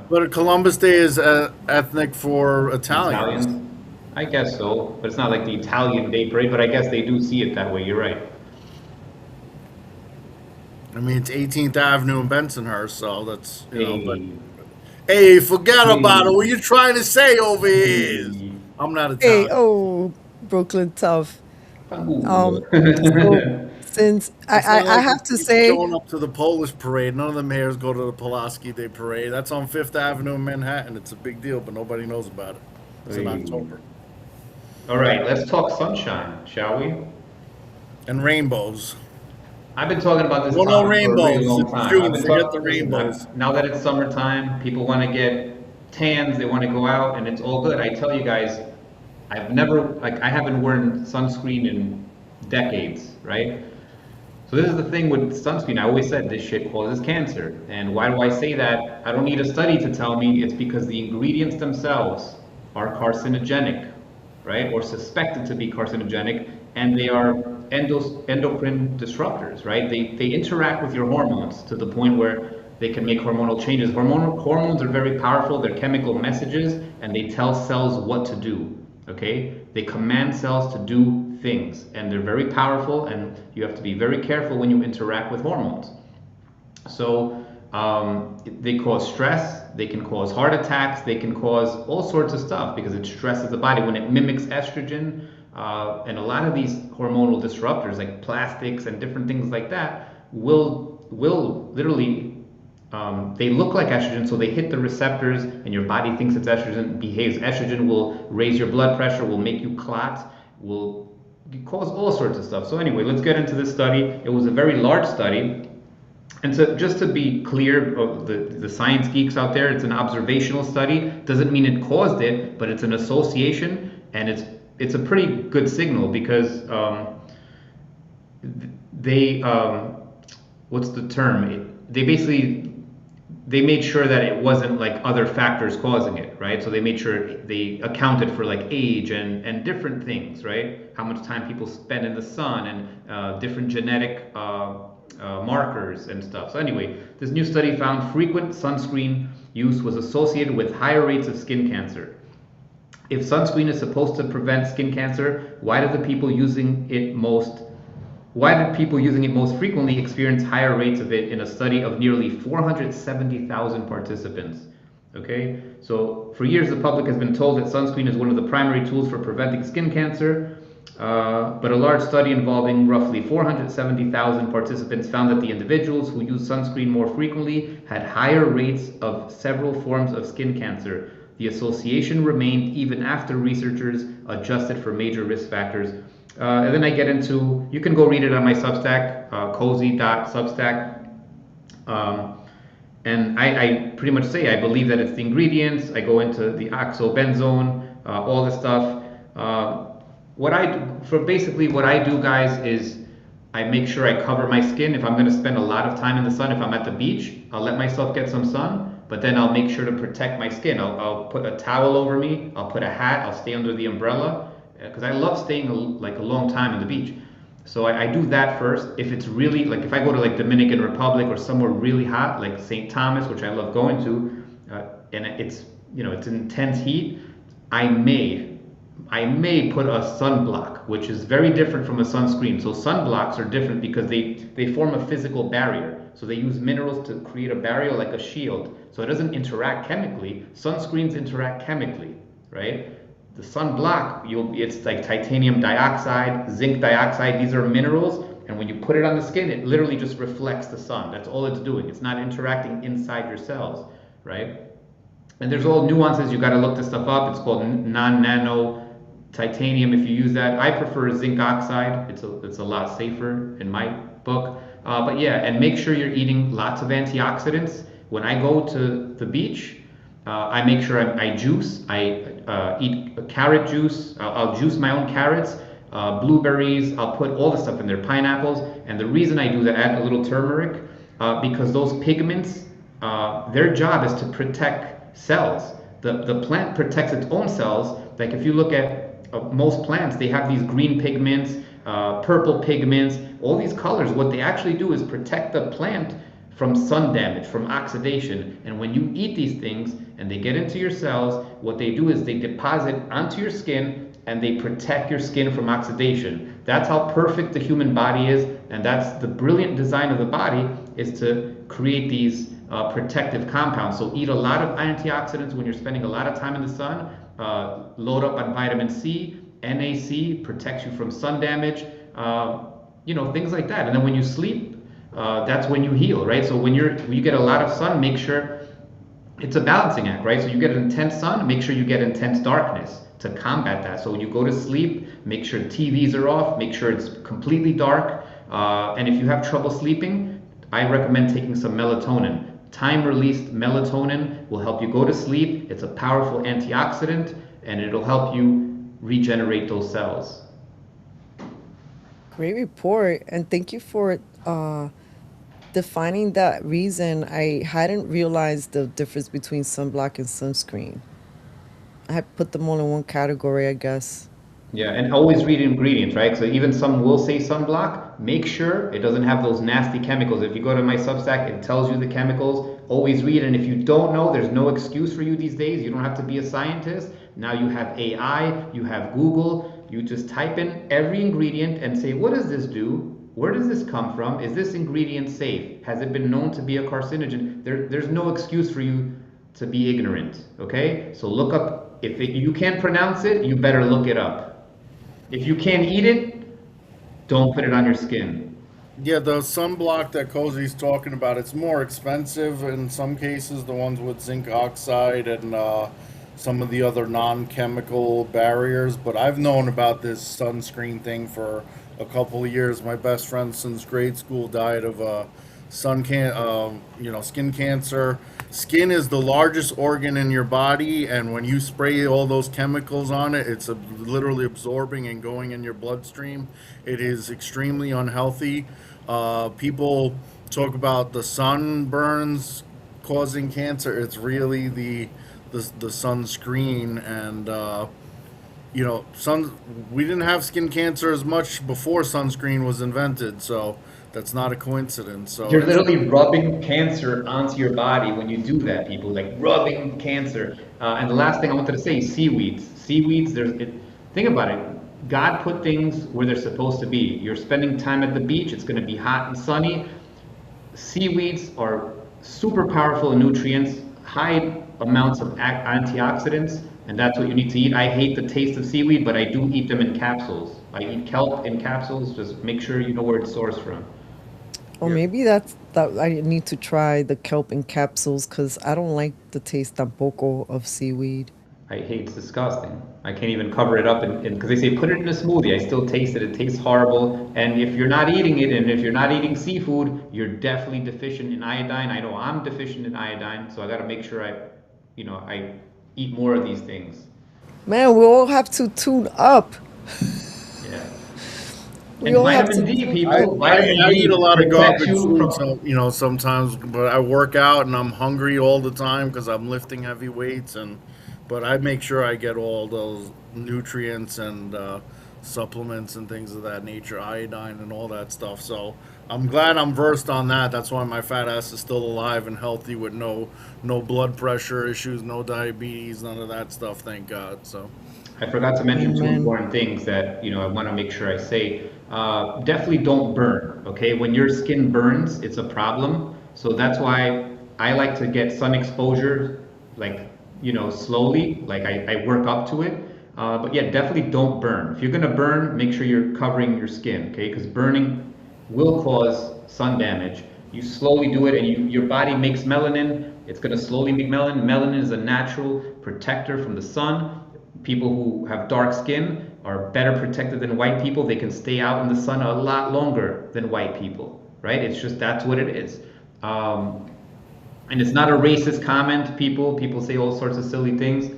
But Columbus Day is ethnic for Italians. Italians. I guess so, but it's not like the Italian Day Parade. But I guess they do see it that way. You're right. I mean, it's 18th Avenue in Bensonhurst, so that's Hey, But hey, forget about it. hey, What you trying to say over here is hey. I'm not Hey, Italian. oh, Brooklyn tough. Ooh. So since It's not I like have to people say, showing up to the Polish parade. None of the mayors go to the Pulaski Day parade. That's on Fifth Avenue in Manhattan. It's a big deal, but nobody knows about it. It's in Hey. October. All right, let's talk sunshine, shall we? And rainbows. I've been talking about this Well, no topic for a really rainbows. long It's time. June. I've been Forget the talking, listen, rainbows. now that it's summertime, people want to get tans, they want to go out, and it's all good. I tell you guys, I haven't worn sunscreen in decades, right? So this is the thing with sunscreen. I always said this shit causes cancer. And why do I say that? I don't need a study to tell me. It's because the ingredients themselves are carcinogenic, right? Or suspected to be carcinogenic, and they are endocrine disruptors, right? They interact with your hormones to the point where they can make hormonal changes. Hormones are very powerful. They're chemical messages, and they tell cells what to do, okay? They command cells to do things, and they're very powerful, and you have to be very careful when you interact with hormones. So they cause stress, they can cause heart attacks, they can cause all sorts of stuff because it stresses the body when it mimics estrogen. And a lot of these hormonal disruptors, like plastics and different things like that, will literally they look like estrogen, so they hit the receptors, and your body thinks it's estrogen, behaves. Estrogen will raise your blood pressure, will make you clot, will cause all sorts of stuff. So anyway, let's get into this study. It was a very large study. And so just to be clear, the science geeks out there, it's an observational study. Doesn't mean it caused it, but it's an association, and it's a pretty good signal because they what's the term? They made sure that it wasn't like other factors causing it, right? So they made sure they accounted for like age and different things, right? How much time people spend in the sun and different genetic markers and stuff. So anyway, this new study found frequent sunscreen use was associated with higher rates of skin cancer. If sunscreen is supposed to prevent skin cancer, why did people using it most frequently experience higher rates of it in a study of nearly 470,000 participants? Okay, so for years the public has been told that sunscreen is one of the primary tools for preventing skin cancer, but a large study involving roughly 470,000 participants found that the individuals who use sunscreen more frequently had higher rates of several forms of skin cancer. The association remained even after researchers adjusted for major risk factors. And then I get into, you can go read it on my Substack, Kozi.substack. And I pretty much say I believe that it's the ingredients. I go into the oxybenzone, all this stuff. What I do, guys, is I make sure I cover my skin. If I'm going to spend a lot of time in the sun, if I'm at the beach, I'll let myself get some sun, but then I'll make sure to protect my skin. I'll put a towel over me. I'll put a hat. I'll stay under the umbrella because I love staying a long time in the beach. So I do that first. If it's really like if I go to like Dominican Republic or somewhere really hot, like St. Thomas, which I love going to, and it's intense heat, I may put a sunblock, which is very different from a sunscreen. So sunblocks are different because they form a physical barrier. So they use minerals to create a barrier like a shield. So it doesn't interact chemically. Sunscreens interact chemically, right? The sunblock, it's like titanium dioxide, zinc dioxide. These are minerals, and when you put it on the skin, it literally just reflects the sun. That's all it's doing. It's not interacting inside your cells, right? And there's all nuances. You got to look this stuff up. It's called non-nano titanium. If you use that, I prefer zinc oxide. It's a lot safer in my book. But yeah, and make sure you're eating lots of antioxidants. When I go to the beach, I make sure I juice. I eat a carrot juice. I'll juice my own carrots, blueberries. I'll put all the stuff in there, pineapples. And the reason I do that, add a little turmeric, because those pigments, their job is to protect cells. The plant protects its own cells. Like if you look at most plants, they have these green pigments, purple pigments, all these colors. What they actually do is protect the plant from sun damage, from oxidation. And when you eat these things and they get into your cells, what they do is they deposit onto your skin and they protect your skin from oxidation. That's how perfect the human body is, and that's the brilliant design of the body, is to create these protective compounds. So eat a lot of antioxidants when you're spending a lot of time in the sun. Load up on vitamin C, NAC, protects you from sun damage, things like that. And then when you sleep, that's when you heal, right? So when you get a lot of sun, make sure it's a balancing act, right? So you get intense sun, make sure you get intense darkness to combat that. So when you go to sleep, make sure TVs are off, make sure it's completely dark. And if you have trouble sleeping, I recommend taking some melatonin. Time-released melatonin will help you go to sleep. It's a powerful antioxidant, and it'll help you regenerate those cells. Great report, and thank you for defining that reason. I hadn't realized the difference between sunblock and sunscreen. I had put them all in one category, I guess. Yeah, and always read ingredients, right? So even some will say sunblock, make sure it doesn't have those nasty chemicals. If you go to my Substack, it tells you the chemicals. Always read, and if you don't know, there's no excuse for you these days. You don't have to be a scientist. Now you have AI, you have Google. You just type in every ingredient and say, what does this do? Where does this come from? Is this ingredient safe? Has it been known to be a carcinogen? There's no excuse for you to be ignorant, okay? So look up. If you can't pronounce it, you better look it up. If you can't eat it, don't put it on your skin. Yeah, the sunblock that Kozi's talking about, it's more expensive in some cases, the ones with zinc oxide and some of the other non-chemical barriers. But I've known about this sunscreen thing for a couple of years. My best friend since grade school died of skin cancer. Skin is the largest organ in your body, and when you spray all those chemicals on it, it's literally absorbing and going in your bloodstream. It is extremely unhealthy. People talk about the sunburns causing cancer. It's really the sunscreen, and we didn't have skin cancer as much before sunscreen was invented, so that's not a coincidence. So you're literally rubbing cancer onto your body when you do that, people, like rubbing cancer. And the last thing I wanted to say is seaweeds. Seaweeds, think about it. God put things where they're supposed to be. You're spending time at the beach, it's going to be hot and sunny. Seaweeds are super powerful in nutrients, high amounts of antioxidants, and that's what you need to eat. I hate the taste of seaweed, but I do eat them in capsules. I eat kelp in capsules. Just make sure you know where it's sourced from. Or maybe that I need to try the kelp in capsules, because I don't like the taste tampoco of seaweed. I hate, it's disgusting. I can't even cover it up, because they say put it in a smoothie. I still taste it. It tastes horrible. And if you're not eating it, and if you're not eating seafood, you're definitely deficient in iodine. I know I'm deficient in iodine, so I got to make sure I eat more of these things. Man, we all have to tune up. Yeah. We and all have vitamin to. D, people. I eat a lot of protects garbage you food, from- sometimes, but I work out and I'm hungry all the time because I'm lifting heavy weights, but I make sure I get all those nutrients and supplements and things of that nature, iodine and all that stuff. So I'm glad I'm versed on that. That's why my fat ass is still alive and healthy with no blood pressure issues, no diabetes, none of that stuff, thank God. So I forgot to mention two Amen. important things that I want to make sure I say. Definitely don't burn. Okay, when your skin burns, it's a problem. So that's why I like to get sun exposure, like slowly. Like I work up to it. But yeah, definitely don't burn. If you're gonna burn, make sure you're covering your skin, okay? Because burning will cause sun damage. You slowly do it, and your body makes melanin. It's gonna slowly make melanin. Melanin is a natural protector from the sun. People who have dark skin are better protected than white people. They can stay out in the sun a lot longer than white people, right? It's just that's what it is. And it's not a racist comment, people. People say all sorts of silly things.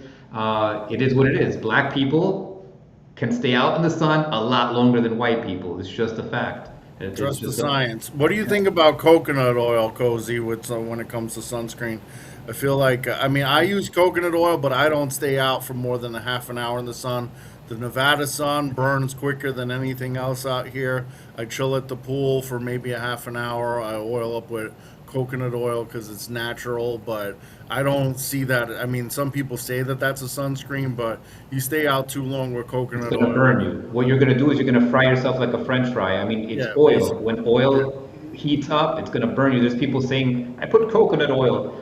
It is what it is. Black people can stay out in the sun a lot longer than white people. It's just a fact. Trust the science. What do you think about coconut oil, Kozi, when it comes to sunscreen? I feel like, I mean, I use coconut oil, but I don't stay out for more than a half an hour in the sun. The Nevada sun burns quicker than anything else out here. I chill at the pool for maybe a half an hour. I oil up with coconut oil because it's natural, but I don't see that. I mean, some people say that that's a sunscreen, but you stay out too long with coconut oil. It's going to burn you. What you're going to do is you're going to fry yourself like a French fry. I mean, it's oil. Basically. When oil heats up, it's going to burn you. There's people saying, I put coconut oil.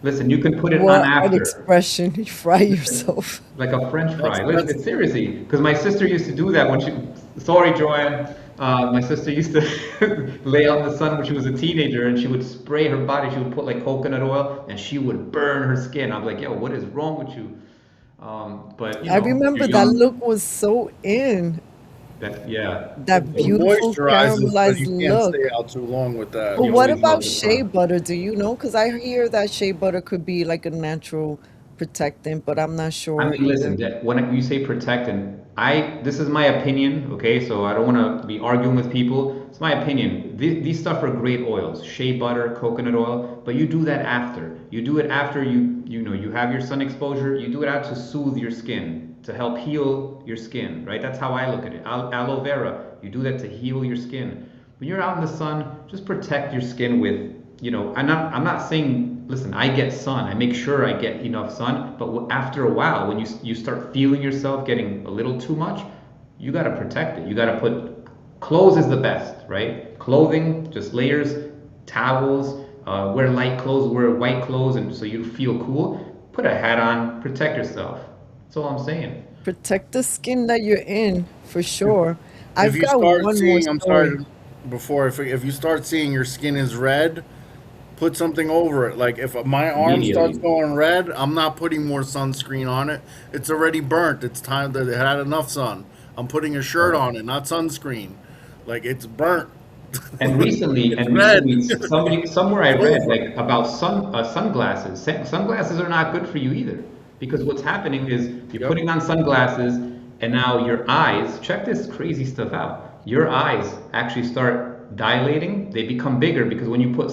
Listen, you can put it on after. What expression, you fry yourself. Like a French fry. Listen, seriously, because my sister used to do that when she, sorry, Joanne, my sister used to lay out in the sun when she was a teenager, and she would spray her body. She would put like coconut oil, and she would burn her skin. I'm like, yo, what is wrong with you? But you know, I remember that look was so in. That beautiful caramelized you can't look. stay out too long with that. But what about shea butter? Do you know? Because I hear that shea butter could be like a natural protectant, but I'm not sure. I mean, listen, when you say protectant, this is my opinion, okay? So I don't want to be arguing with people. It's my opinion. These stuff are great oils, shea butter, coconut oil, but you do that after. You do it after you have your sun exposure. You do it out to soothe your skin, to help heal your skin, right? That's how I look at it. Aloe vera, you do that to heal your skin. When you're out in the sun, just protect your skin with, I'm not saying, listen, I get sun. I make sure I get enough sun, but after a while, when you start feeling yourself getting a little too much, you got to protect it. You got to clothes is the best, right? Clothing, just layers, towels, wear light clothes, wear white clothes, and so you feel cool. Put a hat on, protect yourself. That's all I'm saying. Protect the skin that you're in, for sure. If you start seeing your skin is red, put something over it. Like if my arm starts going red, I'm not putting more sunscreen on it. It's already burnt. It's time that it had enough sun. I'm putting a shirt on it, not sunscreen. Like it's burnt. And recently, somewhere I read like about sunglasses. Sunglasses are not good for you either, because what's happening is you're putting on sunglasses, and now your eyes. Check this crazy stuff out. Your eyes actually start dilating. They become bigger because when you put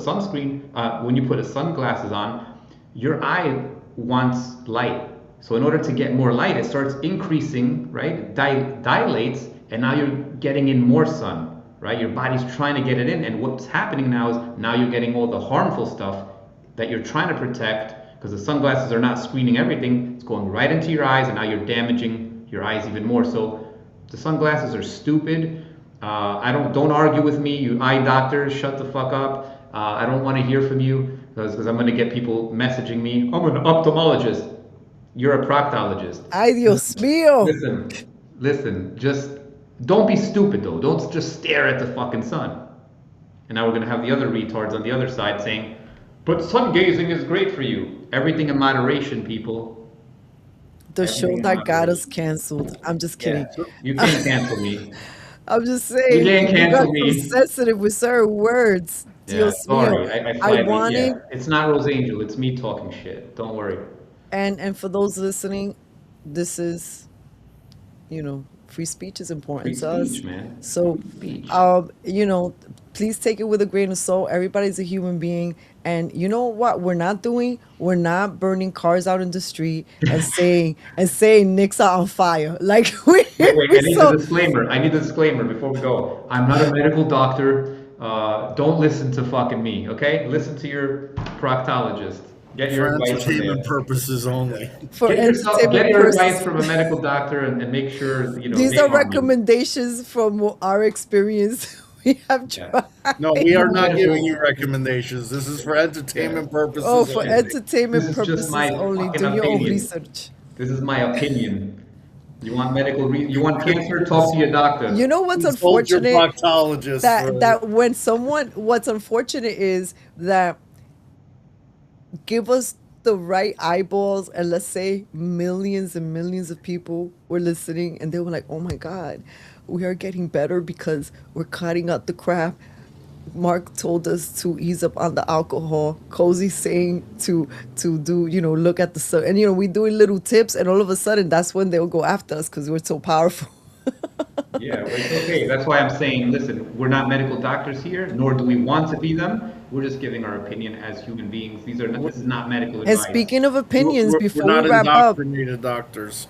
when you put sunglasses on, your eye wants light. So in order to get more light, it starts increasing, right? Dilates, and now you're getting in more sun. Right? Your body's trying to get it in, and what's happening now is now you're getting all the harmful stuff that you're trying to protect, because the sunglasses are not screening everything. It's going right into your eyes, and now you're damaging your eyes even more. So the sunglasses are stupid. Don't argue with me, you eye doctors. Shut the fuck up. I don't want to hear from you because I'm going to get people messaging me. I'm an ophthalmologist. You're a proctologist. Ay, Dios mío. Listen, just don't be stupid though. Don't just stare at the fucking sun. And now we're gonna have the other retards on the other side saying, but sun gazing is great for you. Everything in moderation, people. The show that got us canceled. I'm just kidding. Yeah, you can't cancel me. I'm just saying. You can't cancel me. So sensitive with certain words. Yeah, sorry. It's not Rose Angel. It's me talking shit. Don't worry. And for those listening, this is, free speech is important to us. Man. So, please take it with a grain of salt. Everybody's a human being. And you know what we're not doing? We're not burning cars out in the street and saying Knicks are on fire. Like wait, I need a disclaimer. I need a disclaimer before we go. I'm not a medical doctor. Don't listen to fucking me, okay? Listen to your proctologist. Get your advice entertainment purposes only. Get your advice from a medical doctor and make sure These are recommendations from our experience. We have tried. No, we are not giving you recommendations. This is for entertainment purposes. Oh, for entertainment purposes only. Do your own research. This is my opinion. You want you want cancer? Talk to your doctor. You know what's Consult your unfortunate? proctologist for. When someone, what's unfortunate is that give us the right eyeballs, and let's say millions and millions of people were listening, and they were like, oh my God, we are getting better because we're cutting out the crap. Mark told us to ease up on the alcohol. Kozi saying to do, look at the sun. And, we doing little tips, and all of a sudden that's when they'll go after us because we're so powerful. Yeah, well, it's okay. That's why I'm saying, listen, we're not medical doctors here, nor do we want to be them. We're just giving our opinion as human beings. This is not medical And advice. speaking of opinions, We're before not we wrap up, indoctrinated doctors.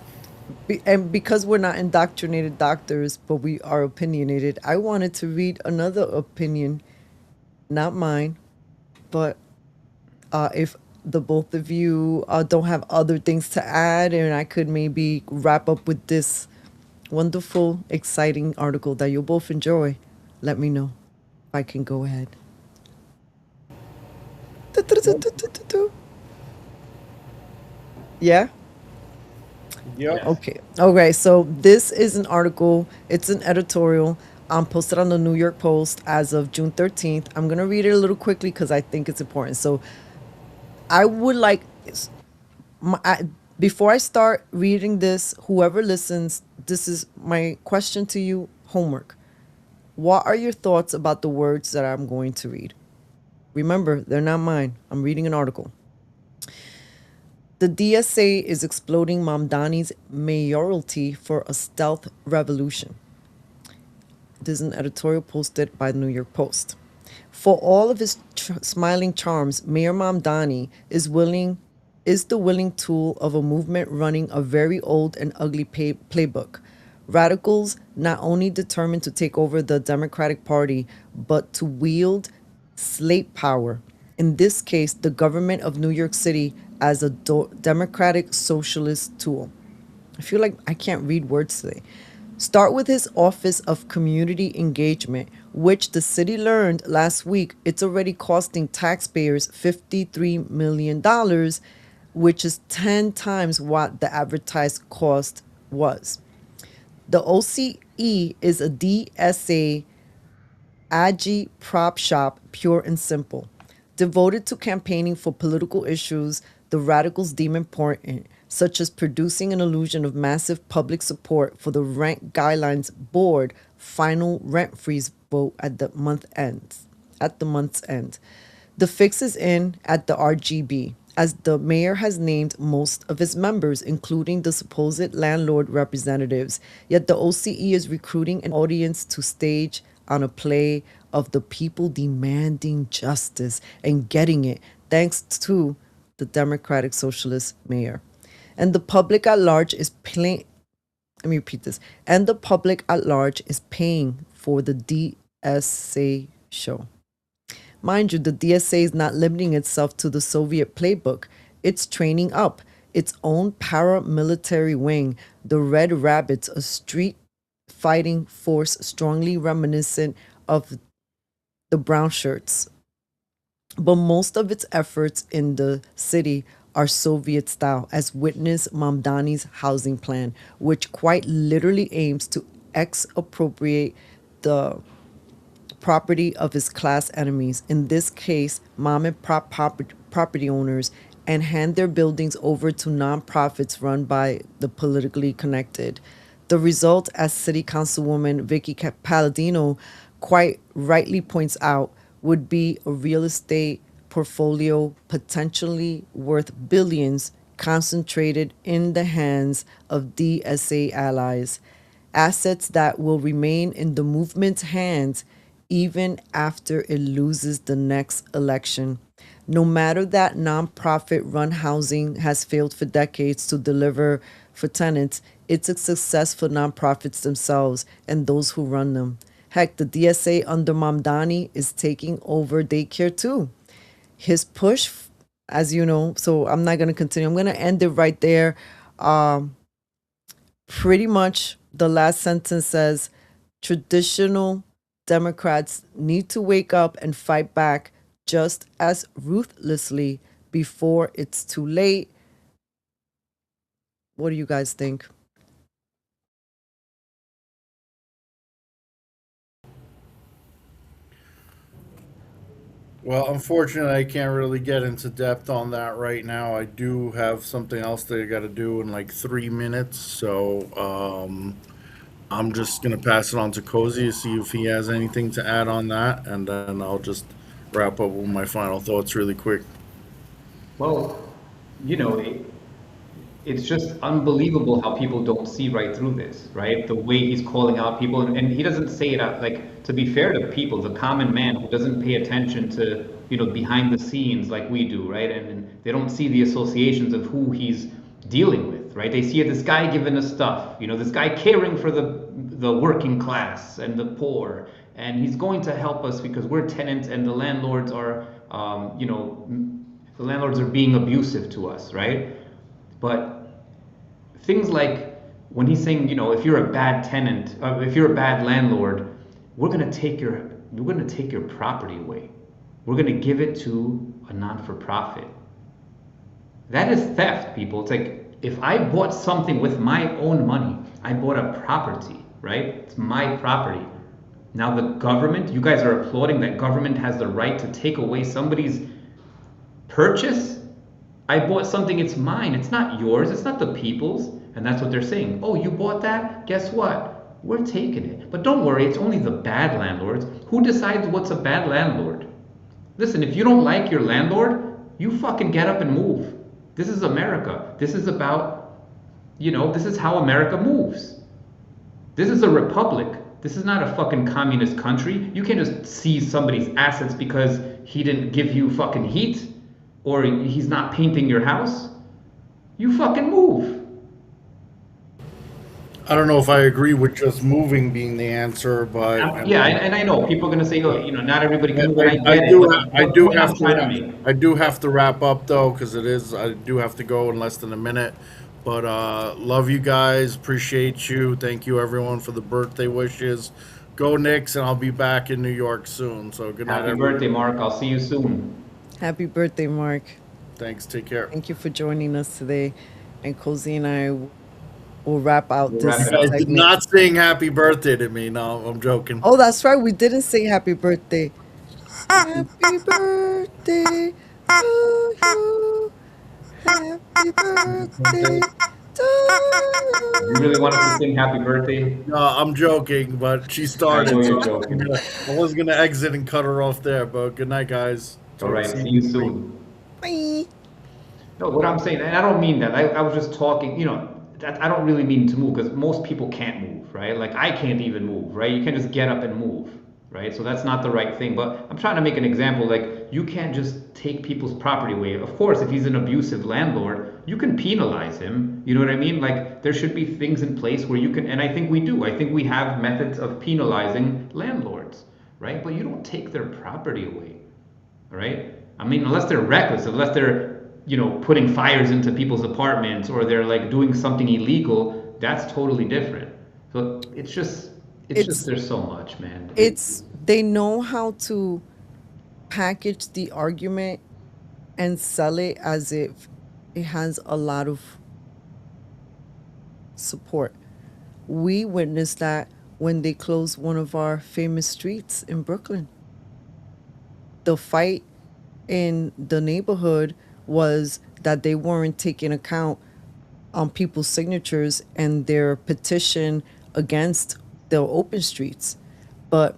and because we're not indoctrinated doctors, but we are opinionated, I wanted to read another opinion, not mine, but if the both of you don't have other things to add, and I could maybe wrap up with this wonderful, exciting article that you'll both enjoy, let me know if I can go ahead. Yeah? Yep. Okay. Okay. So this is an article. It's an editorial posted on the New York Post as of June 13th. I'm going to read it a little quickly because I think it's important. So I would like, before I start reading this, whoever listens, this is my question to you, homework. What are your thoughts about the words that I'm going to read? Remember, they're not mine. I'm reading an article. The DSA is exploding Mamdani's mayoralty for a stealth revolution. This is an editorial posted by the New York Post. For all of his smiling charms, Mayor Mamdani is the willing tool of a movement running a very old and ugly playbook. Radicals not only determined to take over the Democratic Party, but to wield slate power. In this case, the government of New York City as a democratic socialist tool. I feel like I can't read words today. Start with his Office of Community Engagement, which the city learned last week it's already costing taxpayers $53 million, which is 10 times what the advertised cost was. The OCE is a DSA agi prop shop, pure and simple. Devoted to campaigning for political issues the radicals deem important, such as producing an illusion of massive public support for the Rent Guidelines Board final rent freeze vote at the month's end. The fix is in at the RGB, as the mayor has named most of his members, including the supposed landlord representatives. Yet the OCE is recruiting an audience to stage on a play of the people demanding justice and getting it, thanks to the Democratic Socialist mayor. And the public at large is paying. Let me repeat this. And the public at large is paying for the DSA show. Mind you, the DSA is not limiting itself to the Soviet playbook. It's training up its own paramilitary wing, the Red Rabbits, a street fighting force strongly reminiscent of the Brown Shirts. But most of its efforts in the city are Soviet style, as witness Mamdani's housing plan, which quite literally aims to expropriate the property of his class enemies, in this case, mom and pop property owners, and hand their buildings over to nonprofits run by the politically connected. The result, as City Councilwoman Vicky Palladino quite rightly points out, would be a real estate portfolio potentially worth billions concentrated in the hands of DSA allies, assets that will remain in the movement's hands even after it loses the next election. No matter that nonprofit-run housing has failed for decades to deliver for tenants, it's a success for nonprofits themselves and those who run them. Heck, the DSA under Mamdani is taking over daycare too. His push, as you know, so I'm not going to continue. I'm going to end it right there. Pretty much the last sentence says, traditional Democrats need to wake up and fight back just as ruthlessly before it's too late. What do you guys think? Well, unfortunately, I can't really get into depth on that right now. I do have something else that I got to do in like 3 minutes, so I'm just gonna pass it on to Cozy to see if he has anything to add on that, and then I'll just wrap up with my final thoughts really quick. Well, you know, it's just unbelievable how people don't see right through this, right? The way he's calling out people, and he doesn't say it out, like, to be fair to people, the common man who doesn't pay attention to, behind the scenes like we do, right? And they don't see the associations of who he's dealing with, right? They see this guy giving us stuff, this guy caring for the working class and the poor, and he's going to help us because we're tenants and the landlords are, the landlords are being abusive to us, right? But things like when he's saying, if you're a bad tenant, if you're a bad landlord, we're gonna take your property away. We're gonna give it to a non-for-profit. That is theft, people. It's like if I bought something with my own money, I bought a property, right? It's my property. Now the government, you guys are applauding that government has the right to take away somebody's purchase. I bought something, it's mine. It's not yours. It's not the people's. And that's what they're saying. Oh, you bought that? Guess what? We're taking it. But don't worry, it's only the bad landlords. Who decides what's a bad landlord? Listen, if you don't like your landlord, you fucking get up and move. This is America. This is about, this is how America moves. This is a republic. This is not a fucking communist country. You can't just seize somebody's assets because he didn't give you fucking heat or he's not painting your house. You fucking move. I don't know if I agree with just moving being the answer, but yeah, and I know people are gonna say, oh, not everybody can move. I do have to wrap up though, because I do have to go in less than a minute. But love you guys, appreciate you. Thank you everyone for the birthday wishes. Go Knicks, and I'll be back in New York soon. So good night. Happy birthday, Mark. I'll see you soon. Happy birthday, Mark. Thanks. Take care. Thank you for joining us today. And Kozi and I will wrap out this segment. I did not sing happy birthday to me. No, I'm joking. Oh, that's right. We didn't sing happy birthday. Happy birthday to you. Happy birthday to you. You really wanted to sing happy birthday? No, I'm joking, but she started. I was going to exit and cut her off there, but good night, guys. All right. See you soon. Bye. No, what I'm saying, and I don't mean that. I was just talking, that I don't really mean to move because most people can't move, right? Like I can't even move, right? You can't just get up and move, right? So that's not the right thing. But I'm trying to make an example. Like you can't just take people's property away. Of course, if he's an abusive landlord, you can penalize him. You know what I mean? Like there should be things in place where you can, and I think we do. I think we have methods of penalizing landlords, right? But you don't take their property away, right? I mean, unless they're reckless, unless they're putting fires into people's apartments or they're like doing something illegal, that's totally different. So it's just there's so much, man. They know how to package the argument and sell it as if it has a lot of support. We witnessed that when they closed one of our famous streets in Brooklyn. The fight in the neighborhood was that they weren't taking account on people's signatures and their petition against the open streets. But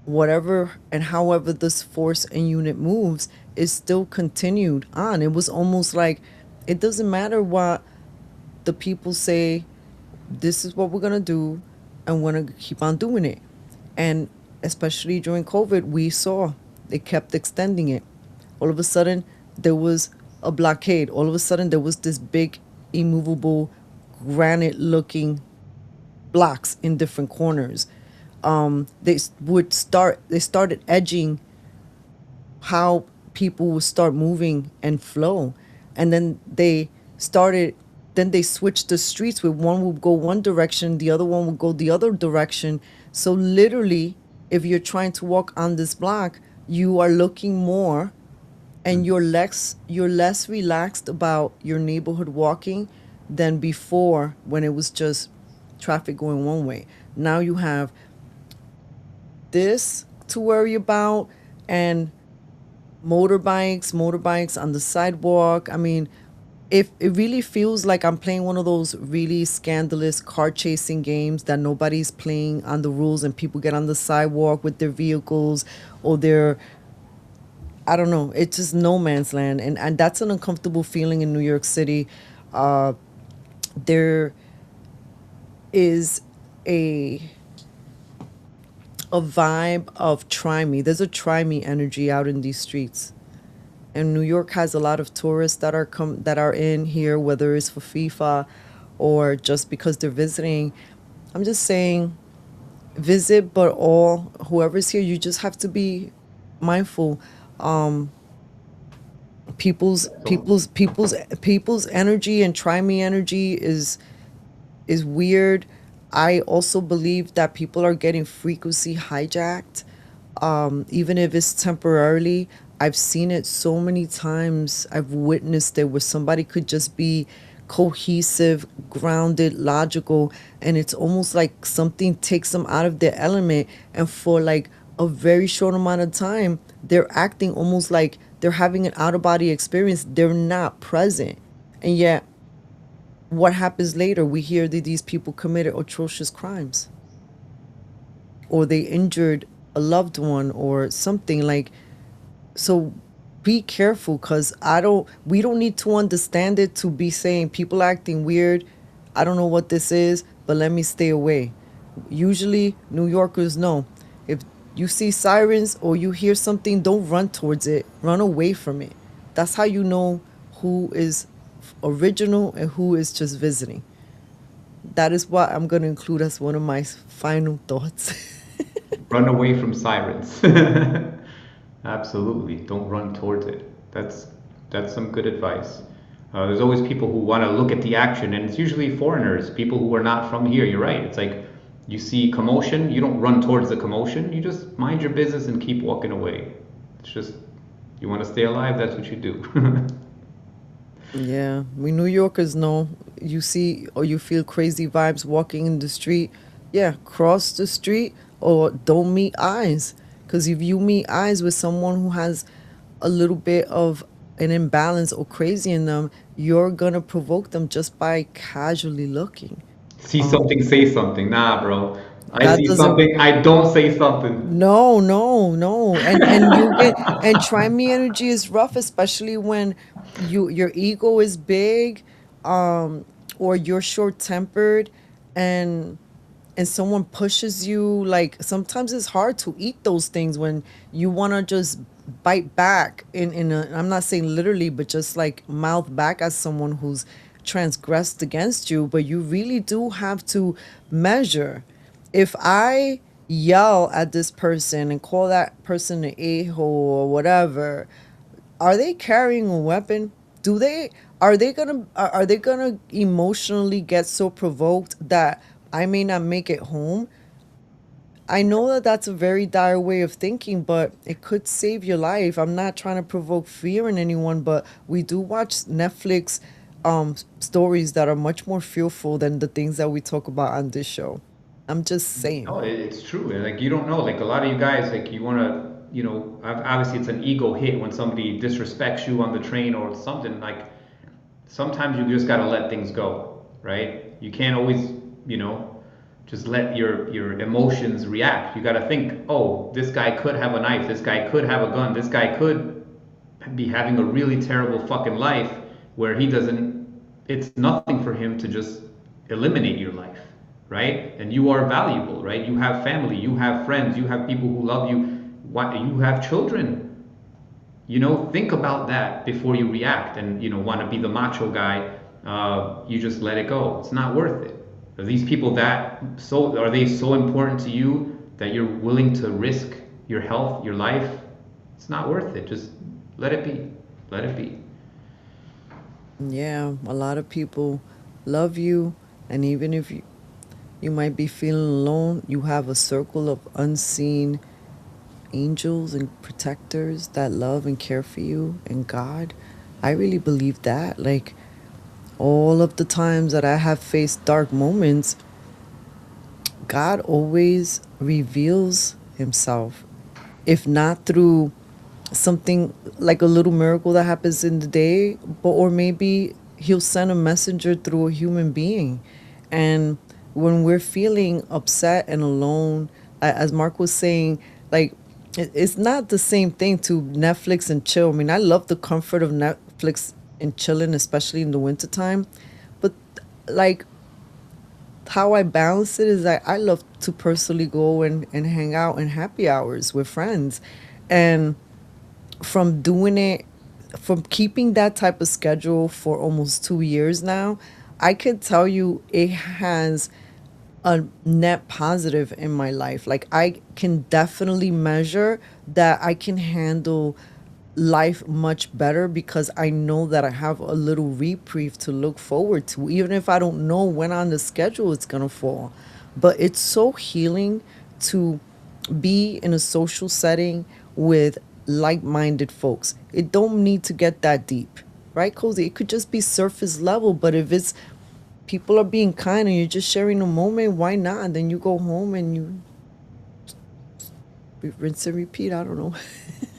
whatever and however this force and unit moves is still continued on. It was almost like it doesn't matter what the people say, this is what we're going to do, and we're going to keep on doing it. And especially during COVID, we saw they kept extending it. All of a sudden, there was a blockade. All of a sudden, there was this big, immovable, granite-looking blocks in different corners. They started edging how people would start moving and flow, and then they switched the streets where one would go one direction, the other one would go the other direction. So literally, if you're trying to walk on this block, you are looking more and you're less relaxed about your neighborhood walking than before when it was just traffic going one way. Now you have this to worry about and motorbikes on the sidewalk. I mean, if it really feels like I'm playing one of those really scandalous car chasing games that nobody's playing on the rules and people get on the sidewalk with their vehicles or their, I don't know, it's just no man's land. And that's an uncomfortable feeling in New York City. There is a vibe of try me. There's a try me energy out in these streets. And New York has a lot of tourists that are in here, whether it's for FIFA or just because they're visiting. I'm just saying, visit, but whoever's here, you just have to be mindful. People's energy and try me energy is weird. I also believe that people are getting frequency hijacked, even if it's temporarily. I've seen it so many times. I've witnessed it where somebody could just be cohesive, grounded, logical, and it's almost like something takes them out of their element, and for like a very short amount of time, they're acting almost like they're having an out-of-body experience. They're not present. And yet, what happens later? We hear that these people committed atrocious crimes, or they injured a loved one or something like. So be careful, because we don't need to understand it to be saying people acting weird. I don't know what this is, but let me stay away. Usually New Yorkers know, if you see sirens or you hear something, don't run towards it, run away from it. That's how you know who is original and who is just visiting. That is what I'm going to include as one of my final thoughts. Run away from sirens. Absolutely. Don't run towards it. That's some good advice. There's always people who want to look at the action, and it's usually foreigners, people who are not from here. You're right. It's like you see commotion, you don't run towards the commotion. You just mind your business and keep walking away. It's just, you want to stay alive, that's what you do. Yeah, we New Yorkers know. You see or you feel crazy vibes walking in the street. Yeah, cross the street or don't meet eyes. Because if you meet eyes with someone who has a little bit of an imbalance or crazy in them, you're going to provoke them just by casually looking. See something, say something. Nah, bro. I That see doesn't. something, I don't say something. No, no, no. And you get, and try me energy is rough, especially when your ego is big, or you're short tempered, and someone pushes you. Like sometimes it's hard to eat those things when you want to just bite back I'm not saying literally, but just like mouth back at someone who's transgressed against you. But you really do have to measure. If I yell at this person and call that person an a-hole or whatever, are they carrying a weapon? Are they gonna emotionally get so provoked that I may not make it home? I know that that's a very dire way of thinking, but it could save your life. I'm not trying to provoke fear in anyone, but we do watch Netflix stories that are much more fearful than the things that we talk about on this show. I'm just saying. No, it's true. Like, you don't know. Like, a lot of you guys, like, you want to, obviously it's an ego hit when somebody disrespects you on the train or something. Like, sometimes you just got to let things go, right? You can't always, just let your emotions react. You got to think, oh, this guy could have a knife. This guy could have a gun. This guy could be having a really terrible fucking life where it's nothing for him to just eliminate your life, right? And you are valuable, right? You have family, you have friends, you have people who love you, you have children. Think about that before you react and, want to be the macho guy. You just let it go. It's not worth it. Are these people are they so important to you that you're willing to risk your health, your life? It's not worth it. Just let it be. Let it be. Yeah, a lot of people love you, and even if you might be feeling alone, you have a circle of unseen angels and protectors that love and care for you, and God. I really believe that. Like, all of the times that I have faced dark moments, God always reveals himself. If not through something like a little miracle that happens in the day, but or maybe he'll send a messenger through a human being. And when we're feeling upset and alone, as Mark was saying, like it's not the same thing to Netflix and chill. I mean, I love the comfort of Netflix and chilling, especially in the wintertime. But like how I balance it is that I love to personally go and hang out in happy hours with friends. And from doing it, from keeping that type of schedule for almost 2 years now, I could tell you it has a net positive in my life. Like I can definitely measure that I can handle life much better because I know that I have a little reprieve to look forward to, even if I don't know when on the schedule it's gonna fall. But it's so healing to be in a social setting with like-minded folks. It don't need to get that deep, right, Kozi? It could just be surface level, but if it's people are being kind and you're just sharing a moment, why not? And then you go home and you rinse and repeat. I don't know.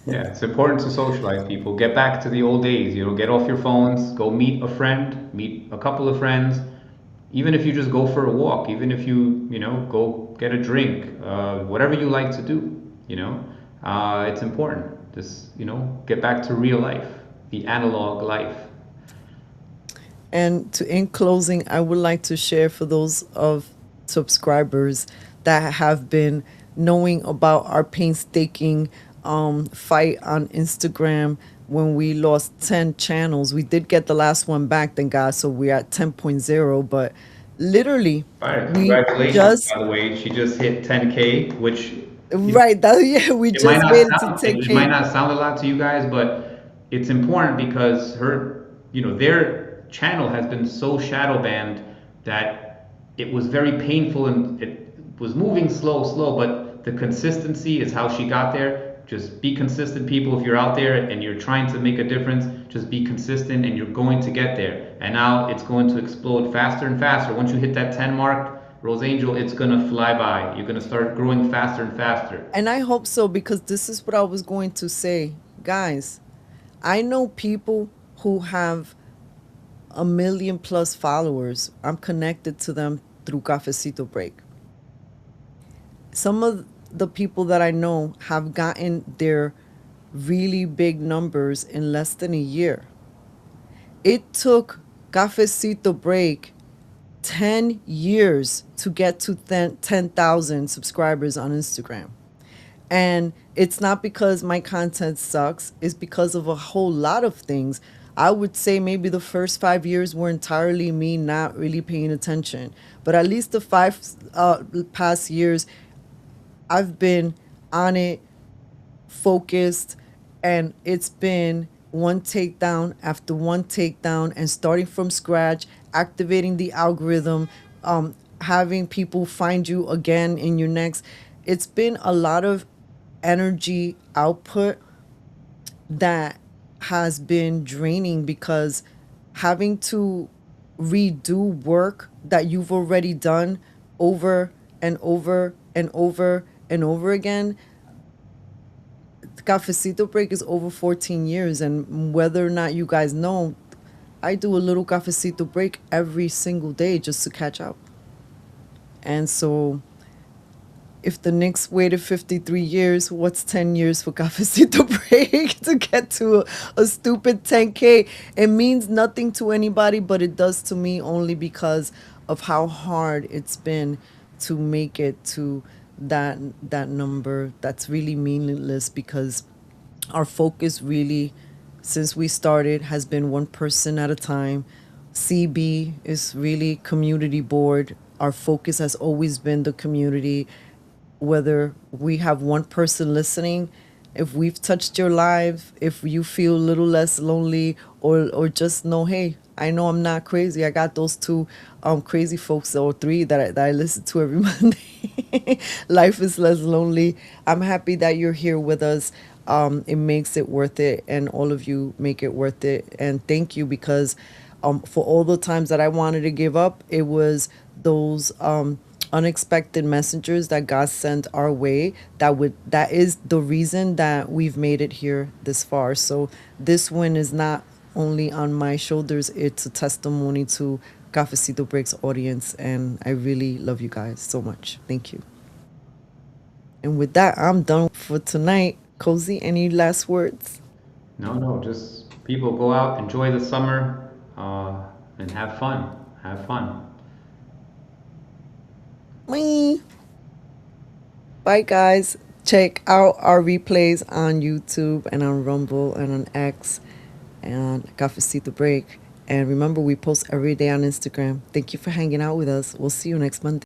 Yeah, it's important to socialize people. Get back to the old days, get off your phones, go meet a friend, meet a couple of friends. Even if you just go for a walk, even if you go get a drink, whatever you like to do, it's important. Just, get back to real life, the analog life. And in closing, I would like to share for those of subscribers that have been knowing about our painstaking fight on Instagram when we lost 10 channels. We did get the last one back, thank God, so we're at 10.0, but literally, Right, we congratulations, just, by the way. She just hit 10K, which right, yeah, we it might just not made it to sound it might 10K. not sound a lot to you guys, but it's important because their channel has been so shadow banned that it was very painful and it was moving slow, but the consistency is how she got there. Just be consistent, people. If you're out there and you're trying to make a difference, just be consistent and you're going to get there. And now it's going to explode faster and faster. Once you hit that 10 mark, Rose Angel, it's gonna fly by. You're gonna start growing faster and faster. And I hope so, because this is what I was going to say. Guys, I know people who have 1 million+ followers. I'm connected to them through Cafecito Break. Some of the people that I know have gotten their really big numbers in less than a year. It took Cafecito Break 10 years to get to 10,000 subscribers on Instagram. And it's not because my content sucks, it's because of a whole lot of things. I would say maybe the first 5 years were entirely me not really paying attention. But at least the five past years, I've been on it, focused, and it's been one takedown after one takedown and starting from scratch, activating the algorithm, having people find you again in your next. It's been a lot of energy output that has been draining because having to redo work that you've already done over and over and over and over again. Cafecito Break is over 14 years, and whether or not you guys know, I do a little Cafecito Break every single day just to catch up. And so if the Knicks waited 53 years, what's 10 years for Cafecito Break to get to a stupid 10K? It means nothing to anybody, but it does to me only because of how hard it's been to make it to that number. That's really meaningless because our focus really, since we started, has been one person at a time. CB is really community board. Our focus has always been the community. Whether we have one person listening, if we've touched your life, if you feel a little less lonely, or just know, hey, I know I'm not crazy. I got those two crazy folks, or three, that I listen to every Monday. Life is less lonely. I'm happy that you're here with us. It makes it worth it, and all of you make it worth it. And thank you, because for all the times that I wanted to give up, it was those unexpected messengers that God sent our way, that is the reason that we've made it here this far. So this win is not only on my shoulders, it's a testimony to Cafecito Breaks audience, and I really love you guys so much. Thank you. And with that, I'm done for tonight. Kozi, any last words? No, just people go out, enjoy the summer, and have fun. Have fun. Bye. Bye, guys. Check out our replays on YouTube and on Rumble and on X and Cafecito Break. And remember, we post every day on Instagram. Thank you for hanging out with us. We'll see you next Monday.